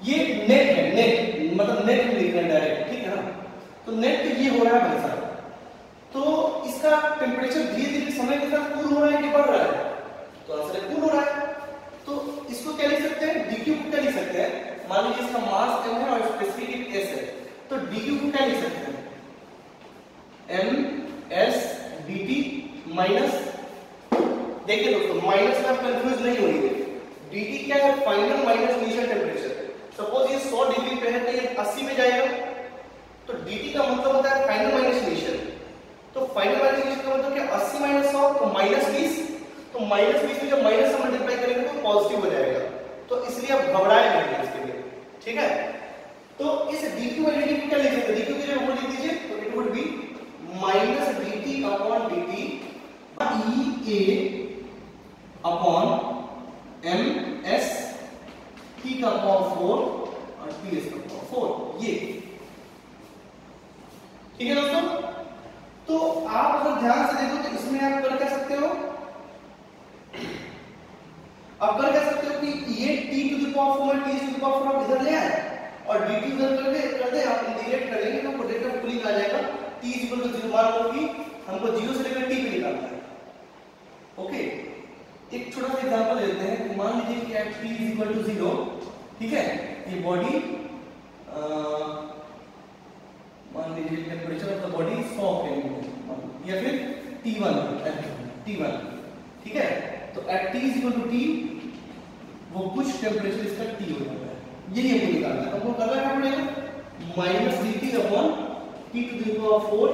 ये नेट है, नेट मतलब नेट में लिख रहे हैं डायरेक्ट, ठीक है ना। तो नेट ये हो रहा है भाई साहब, तो इसका टेम्परेचर धीरे धीरे समय के साथ कूल हो रहा है कि बढ़ रहा है, तो आंसर है कूल हो रहा है। तो इसको क्या लिख सकते हैं, dq को क्या लिख सकते हैं, मान लीजिए इसका मास m है और स्पेसिफिक हीट s है, तो dq को क्या लिख सकते हैं, ms dt माइनस, देखिए दोस्तों माइनस में आप कंफ्यूज नहीं होंगे, dt क्या है, final minus initial temperature. Suppose ये 100 डिग्री पे है तो ये 80 में जाएगा, तो dt का मतलब होता है फाइनल माइनस इनिशियल। तो फाइनल माइनस इनिशियल का मतलब क्या, 80 माइनस 100 तो माइनस 20, तो माइनस 20 में जब माइनस से मल्टीप्लाई करेंगे तो पॉजिटिव हो जाएगा, तो इसलिए आप घबराए नहीं इसके लिए, ठीक है। तो इस dq by dt को क्या लिख सकते हैं, dq की जगह वो लिख दीजिए, तो it would be minus dt upon dt E A upon ms t का पावर 4 और ts का पावर 4, ये ठीक है दोस्तों। तो आप अगर ध्यान से देखो तो इसमें आप कर क्या सकते हो, आप कर क्या सकते हो कि ये t to the power 4 ts to the power 4 आप इधर ले आए और dt उधर कर दे, आप इंटीग्रेट करेंगे तो रेट ऑफ कूलिंग आ जाएगा t 0 मान लो कि हमको 0 से लेकर t पे निकालना है। ओके एक छोटा सा एग्जांपल लेते हैं कि मान लीजिए कि एट t 0, ठीक है, ये बॉडी मान लीजिए temperature of the body 100 kelvin या फिर T1, ठीक है। तो एट t t वो कुछ टेम्परेचर इसका T हो जाता है, यही हमको निकालना है। हमको करना क्या पड़ेगा, minus dt upon t to the power 4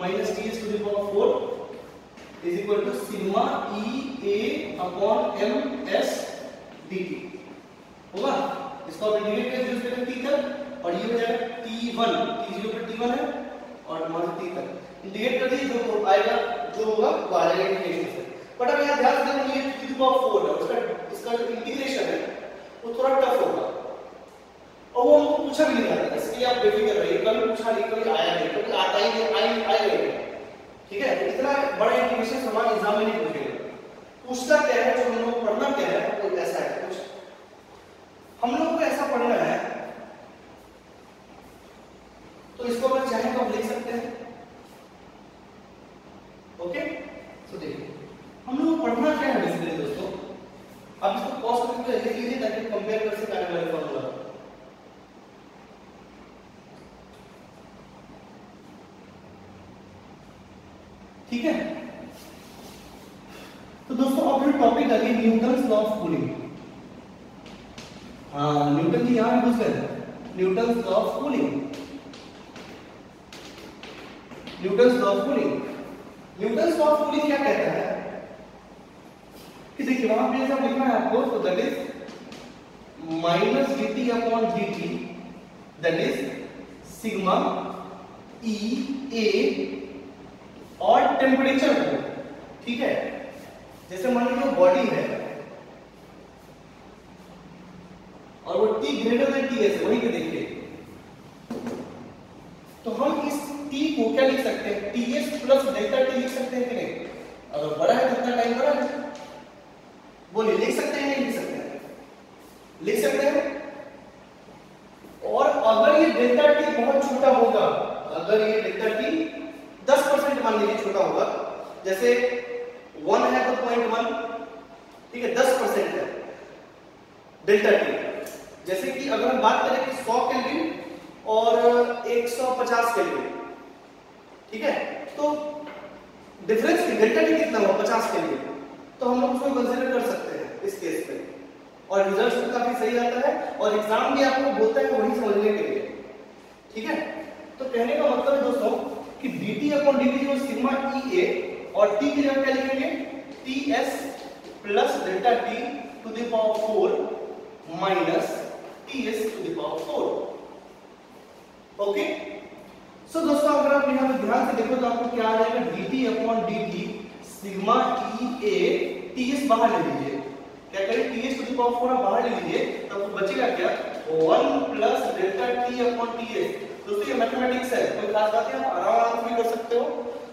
minus ts to the power 4 is equal to sigma E A upon ms dt होगा। इसको आप इंटीग्रेट कर दीजिए उसके t तक और ये हो जाएगा t1, t0 पे t1 है और मान t तक इंटीग्रेट कर दीजिए, जो आएगा जो होगा वो आ जाएगा इंटीग्रेशन से। बट अब यहाँ ध्यान से देखो ये t टू पावर 4 है, उसका इसका जो इंटीग्रेशन है वो थोड़ा टफ होगा और वो हमको पूछा भी नहीं जाता, इसलिए आप बेफिक्र रहिए, कभी पूछा नहीं, कभी आया नहीं, कभी आता ही नहीं, आएगा, ठीक है। तो इतना बड़ा इंटीग्रेशन सवाल एग्जाम में नहीं पूछेगा, पूछता क्या है, जो हम लोग पढ़ना क्या है वो ऐसा है कुछ, हम लोग को ऐसा पढ़ना है। तो इसको अगर चाहे तो हम लिख सकते हैं। ओके तो देखिए हम लोग को पढ़ना क्या है बेसिकली दोस्तों, आप इसको पॉज करके लिख लीजिए ताकि कंपेयर कर सके आने वाले फॉर्मूला। ठीक है, तो दोस्तों अपने टॉपिक आ गई न्यूटन्स लॉ ऑफ कूलिंग। हाँ न्यूटन जी यहाँ भी घुस गए, Newton's law of cooling. Newton's law of cooling, Newton's law of cooling क्या कहता है कि देखिए वहां पे ऐसा लिखना है आपको, तो that is minus dt upon dt, that is sigma E A और टेम्परेचर को, ठीक है। जैसे मान लीजिए बॉडी है और वो T ग्रेटर देन Ts वहीं पे देखिए, तो हम इस T को क्या लिख सकते हैं, Ts प्लस डेल्टा T लिख सकते हैं कि नहीं? अगर बड़ा है तो इतना टाइम बड़ा है, बोलिए लिख सकते हैं नहीं लिख सकते हैं? लिख सकते हैं। और अगर ये डेल्टा T बहुत छोटा होगा, अगर ये डेल्टा T 10% मान लीजिए छोटा होगा, जैसे 1 है तो 0.1, ठीक है, 10% है डेल्टा T। जैसे कि अगर हम बात करें कि 100 केल्विन और 150 केल्विन, ठीक है, तो डिफरेंस डेल्टा T कितना होगा, 50 केल्विन, तो हम लोग उसको कंसीडर कर सकते हैं इस केस में, और रिजल्ट भी काफी सही आता है और एग्जाम भी आपको बोलता है वही समझने के लिए, ठीक है। तो कहने का मतलब है दोस्तों कि dt अपॉन dt जो सिग्मा ई ए और t की जगह क्या लिखेंगे, ts plus delta t to the power 4 minus ts to the power 4। Okay, so दोस्तों अगर आप यहां पे ध्यान से देखो तो आपको क्या आ जाएगा, dt upon dt sigma E A, ts बाहर ले लीजिए, क्या करें, ts टू द पावर 4 आप बाहर ले लीजिए, तो आपको बचेगा क्या, 1 plus delta t upon ts। दोस्तों ये मैथमेटिक्स है, कोई खास बात है, आप आराम से भी कर सकते हो,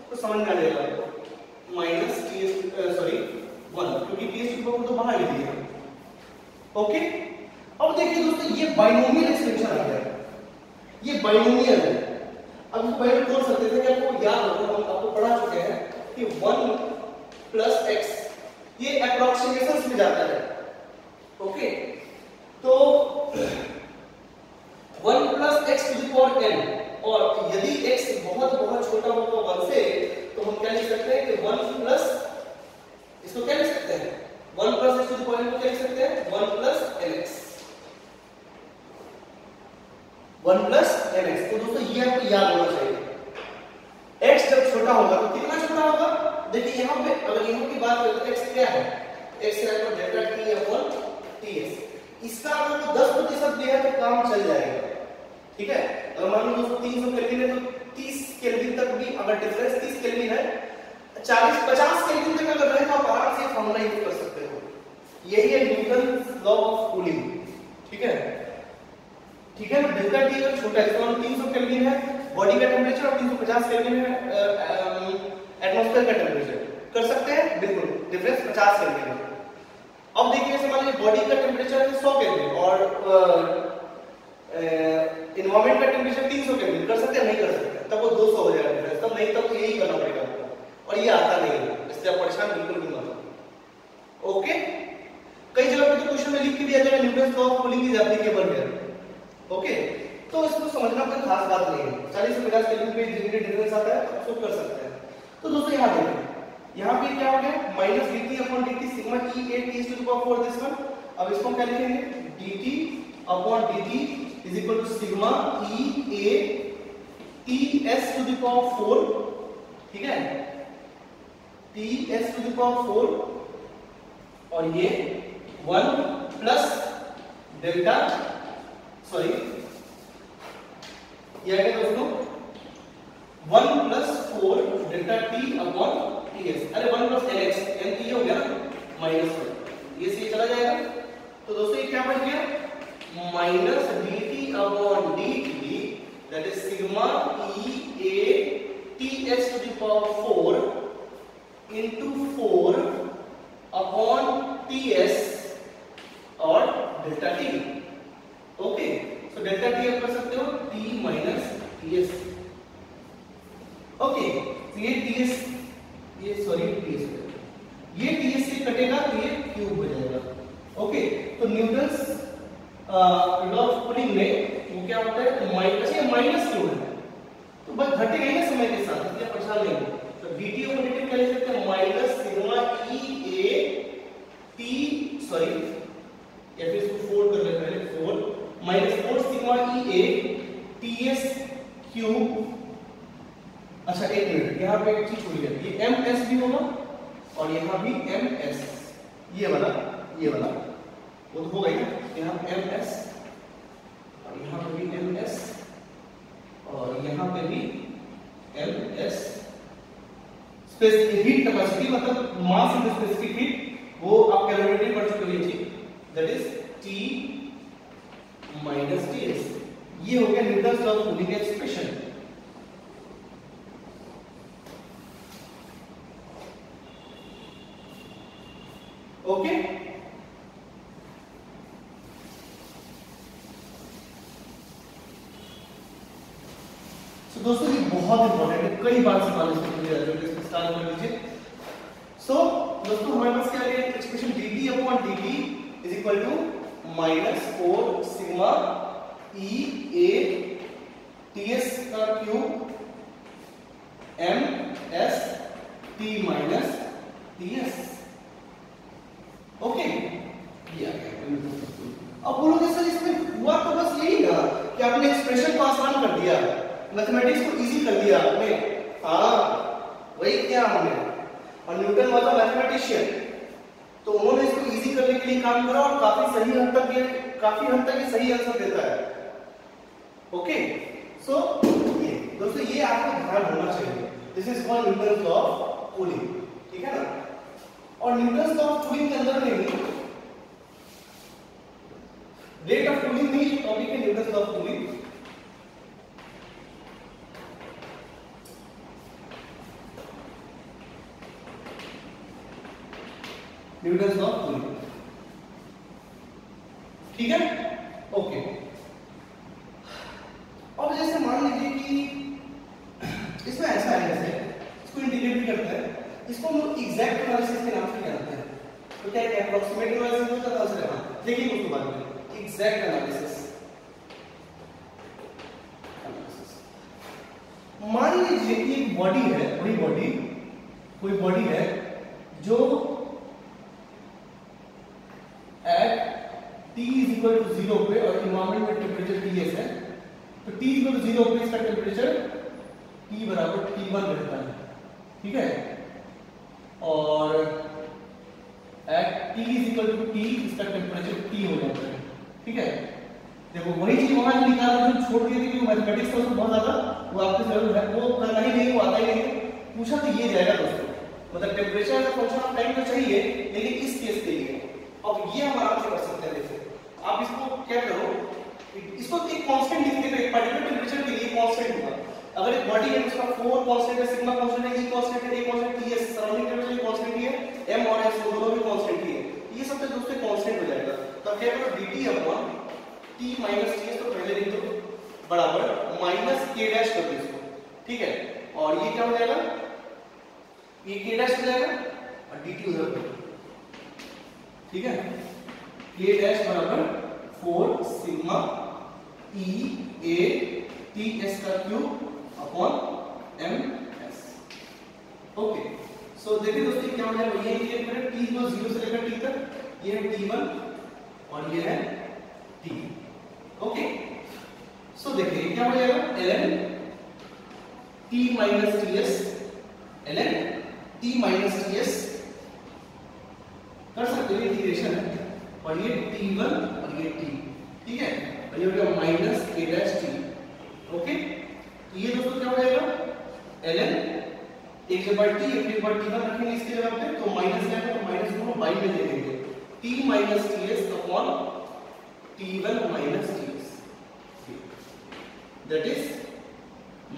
तो समझ में आ जाएगा आपको। माइनस ts सॉरी 1, क्योंकि ts टू द पावर तो बाहर ले लिया। ओके, अब देखिए दोस्तों ये बाइनोमियल एक्सपेंशन आ गया, ये बाइनोमियल है। अब इसको बाइनोमियल बोल सकते थे कि आपको याद होगा, हम आपको पढ़ा चुके हैं कि 1 प्लस x ये एप्रोक्सीमेशंस में जाता है। ओके, तो 1 plus x to the power n, और यदि x बहुत बहुत छोटा होगा 1 से, तो हम क्या लिख सकते हैं कि 1 प्लस, इसको क्या लिख सकते हैं, 1 plus x to the power n को क्या लिख सकते हैं, 1 प्लस nx, 1 प्लस nx। तो दोस्तों ये आपको याद होना चाहिए, x जब छोटा होगा तो कितना छोटा होगा, देखिए यहाँ पे अगर यहाँ की बात करें तो x क्या है, x है तो डेल्टा t अपॉन ts। इसका अगर 10% दिया है तो काम चल जाएगा, ठीक है। अगर मान लो दोस्तों 300 केल्विन है तो 30 केल्विन तक भी अगर डिफरेंस 30 केल्विन है, 40-50 केल्विन तक अगर रहे तो आप आराम से फॉर्मूला यूज कर सकते हो। यही है न्यूटन्स लॉ ऑफ कूलिंग, ठीक है, ठीक है। डेल्टा टी अगर छोटा है, तो 300 केल्विन है बॉडी का टेंपरेचर और 350 केल्विन है एटमॉस्फेयर का टेंपरेचर, कर सकते हैं बिल्कुल, डिफरेंस 50 केल्विन है। अब देखिए जैसे मान लीजिए बॉडी का टेंपरेचर है 100 केल्विन और एनवायरनमेंट का टेंपरेचर 300 केल्विन, कर सकते हैं नहीं कर सकते, तब वो 200 हो जाएगा डिफरेंस, तब नहीं तब यही करना पड़ेगा आपको, और ये आता नहीं है, इसलिए आप परेशान बिल्कुल भी मत हो। ओके, कई जगह पे तो क्वेश्चन में लिख के दिया जाएगा Newton's law of cooling is applicable here. Okay, तो इसको समझना कोई खास बात नहीं है, 40 से 50 केल्विन पे जितने डिफरेंस आता है उसको कर सकते हैं। तो दोस्तों यहां देखिए, यहां पे क्या हो गया, minus dt upon dt sigma e a t to the power 4 this one. अब इसको क्या लिखेंगे, dt upon dt is equal to sigma e a t s to the power 4, ठीक है, t s to the power 4, और ये 1 प्लस डेल्टा सॉरी ये आ गया दोस्तों 1 plus 4 delta t upon ts, अरे 1 प्लस nx, n ये हो गया ना माइनस 1, ये से चला जाएगा, तो दोस्तों ये क्या बच गया, minus dt upon dt that is sigma e a ts to the power 4 into 4 upon ts और delta t। Okay, so delta t आप कर सकते हो t माइनस ts। ओके, तो ये ts, ये सॉरी ts, ये ts से कटेगा तो ये क्यूब हो जाएगा। ओके, तो न्यूटन्स लॉ ऑफ कूलिंग में वो क्या होता है, माइनस, ये माइनस क्यों है, तो बस घटेगा ही ना समय के साथ, इसलिए परेशान नहीं हो। तो dt और dt क्या लिख सकते हैं, minus sigma e a t sorry या फिर इसको 4 कर लेते हैं, 4 minus 4 sigma e a TS cube, अच्छा एक मिनट, यहाँ पे एक चीज छूट गई, ये MS भी होगा और यहाँ भी MS, ये वाला वो तो होगा ही ना, यहाँ MS और यहाँ पे भी MS और यहाँ पे भी MS। स्पेसिफिक हीट कैपेसिटी मतलब मास इनटू स्पेसिफिक हीट, वो आप कैलकुलेट कर चुके हैं जी, that is T minus TS। ये हो गया Newton's law of cooling expression. Okay, तो दोस्तों ये बहुत इंपॉर्टेंट है, कई बार सवाल इसमें स्टार्ट कर लीजिए। सो दोस्तों हमारे पास क्या है expression dt upon dt is equal to -4 sigma E A TS का cube MS T minus TS। Okay, ये आ गया। अब बोलोगे सर इसमें हुआ तो बस यही ना कि आपने एक्सप्रेशन को आसान कर दिया, मैथमेटिक्स को इजी कर दिया आपने, हाँ वही किया हमने। और न्यूटन वाज अ मैथमेटिशियन, तो उन्होंने इसको इजी करने के लिए काम करा और काफी हद तक ये सही आंसर देता है। ओके, सो ये दोस्तों ये आपको ध्यान होना चाहिए, this is called Newton's law of cooling, ठीक है ना। और न्यूटन्स लॉ ऑफ कूलिंग के अंदर में रेट ऑफ कूलिंग में टॉपिक है Newton's law of cooling. Newton's law of cooling, ठीक है, ओके। अब जैसे मान लीजिए कि इसमें ऐसा है, जैसे इसको इंटीग्रेट भी करते हैं, इसको हम लोग एग्जैक्ट एनालिसिस के नाम से जानते हैं। तो क्या है, अप्रोक्सीमेट एनालिसिस होता है, आंसर है, देखिए उसके बाद में एग्जैक्ट एनालिसिस। मान लीजिए कि एक बॉडी है, कोई बॉडी है जो at T is equal to 0 पे और एनवायरनमेंट में टेंपरेचर Ts है, तो T इक्वल टू 0 पे इसका टेंपरेचर T बराबर T1 रहता है, ठीक है। और at T is equal to T इसका टेंपरेचर T हो जाता है, ठीक है। देखो वही चीज वहां जो निकाला जो छोड़ दिए थे, क्योंकि मैथमेटिक्स तो बहुत ज्यादा वो आपके जरूर है, वो करना ही नहीं, वो आता ही नहीं, पूछा तो ये जाएगा दोस्तों, मतलब temperature as a function of time तो चाहिए, लेकिन इस केस के लिए अब ये हम आराम से कर सकते हैं। देखो आप इसको क्या करो, इसको एक कांस्टेंट लिख देते, एक पर्टिकुलर टेंपरेचर के लिए कांस्टेंट होगा। अगर एक बॉडी है उसका 4 कांस्टेंट है, सिग्मा कांस्टेंट है, E कांस्टेंट है, A constant, TS surrounding temperature constant ही है, M और S दोनों भी कांस्टेंट ही है, ये सब तो दोस्तों कांस्टेंट हो जाएगा। तो क्या करो dt upon T minus TS, तो पहले लिख दो बराबर माइनस K डैश कर दो इसको, ठीक है। और ये क्या हो जाएगा, ये K डैश हो जाएगा और dt उधर, ठीक है। K डैश बराबर 4 सिग्मा E A TS का क्यूब अपॉन MS। ओके, सो देखिए दोस्तों क्या हो जाएगा, ये इंटीग्रेट करें T को 0 से लेकर T तक, ये है T1 और ये है T। ओके, सो देखिए क्या हो जाएगा, ln T minus TS, ln T minus TS कर सकते हो, इंटीग्रेशन है, और ये T1 और ये T, ठीक है, और ये हो गया minus K dash T। Okay, तो ये दोस्तों क्या हो जाएगा, ln एक जगह T एक बार T1 रखेंगे इसकी जगह पे, तो माइनस क्या है, तो माइनस दोनों बाई में दे देंगे, T minus TS upon T1 minus TS, that is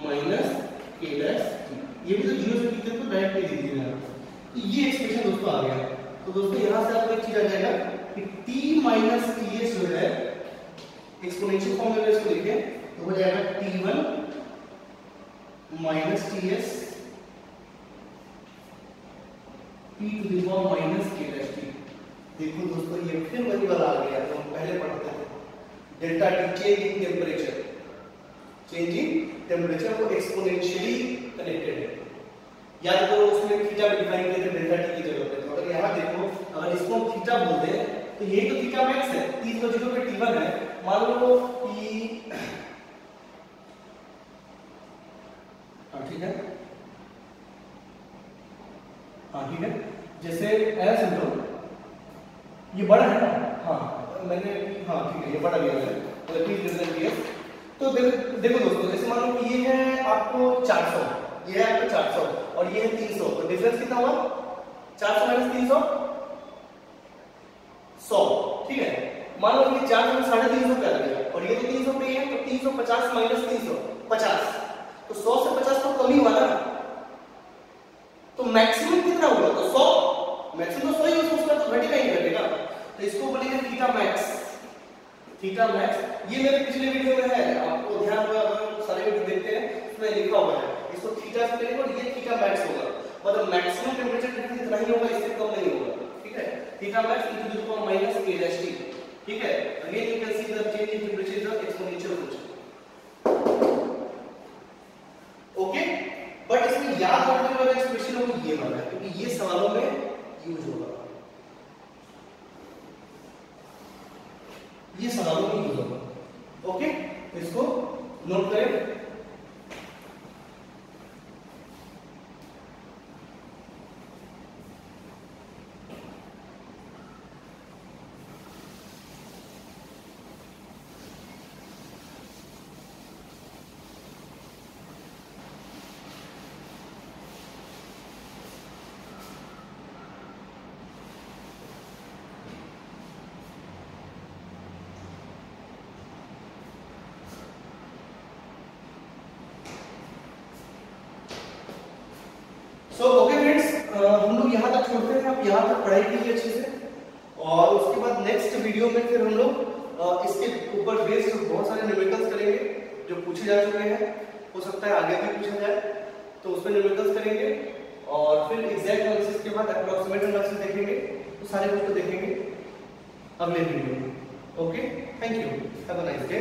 minus K dash T। ये भी तो 0 से T तक तो डायरेक्ट लिख दीजिएगा, तो ये एक्सप्रेशन दोस्तों आ गया। तो दोस्तों यहां से आपको एक चीज आ जाएगा कि T माइनस TS जो है एक्सपोनेंशियल फॉर्म में इसको लिखें तो हो जाएगा T1 minus TS T to the power minus K dash T। देखो दोस्तों ये फिर वही वाला आ गया जो हम पहले पढ़ते थे, delta T change in temperature, change in temperature वो एक्सपोनेंशियली कनेक्टेड है। याद करो उसमें थीटा भी डिफाइन किए थे डेल्टा T की जगह पे, तो अगर यहां देखो अगर इसको हम थीटा बोलते हैं तो यही तो थीटा मैक्स है, T 0 पे T1 है, मान लो कि हाँ ठीक है, जैसे ऐसा समझो ये बड़ा है ना, हाँ मैंने, हाँ ठीक है ये बड़ा लिया मैंने, मतलब t greater than ts। तो देखो दोस्तों, जैसे मान लो कि ये है आपको 400, ये है आपको 400 और ये है 300, तो डिफरेंस कितना हुआ? 400 माइनस 300 100, ठीक है। मान लो कि 400 में 350 पे आ गया और ये तो 300 पे ही है, तो 350 माइनस 300 50, तो 100 से 50 तो कम ही हुआ ना, तो मैक्सिमम कितना हुआ? तो 100, मैक्सिमम तो 100 ही है, उसका तो घटेगा ही घटेगा, तो इसको बोलेंगे थीटा मैक्स। थीटा मैक्स ये मेरे पिछले वीडियो में है, आपको ध्यान होगा, अगर सारे वीडियो देखते हैं उसमें लिखा हुआ है, इसको थीटा से लेंगे और ये थीटा मैक्स होगा, मतलब मैक्सिमम टेंपरेचर डिफरेंस इतना ही होगा, इससे कम नहीं होगा, ठीक है। थीटा मैक्स * 10 - 8 ठीक है। Again you can see the change in temperature is the exponential function, okay. But इसमें याद रखने वाला एक्सप्रेशन वो ये वाला है, क्योंकि ये सवालों में यूज होगा, ये सवालों में यूज होगा, ओके। इसको नोट करें। सो ओके फ्रेंड्स, हम लोग यहाँ तक छोड़ते हैं, आप यहाँ तक पढ़ाई कीजिए अच्छे से, और उसके बाद नेक्स्ट वीडियो में फिर हम लोग इसके ऊपर बेस्ड बहुत सारे न्यूमेरिकल्स करेंगे जो पूछे जा चुके हैं, हो सकता है आगे भी पूछा जाए, तो उसमें न्यूमेरिकल्स करेंगे और फिर एग्जैक्ट एनालिसिस के बाद अप्रोक्सीमेट एनालिसिस देखेंगे, तो सारे कुछ को देखेंगे अगले वीडियो में, okay. Thank you, have a nice day.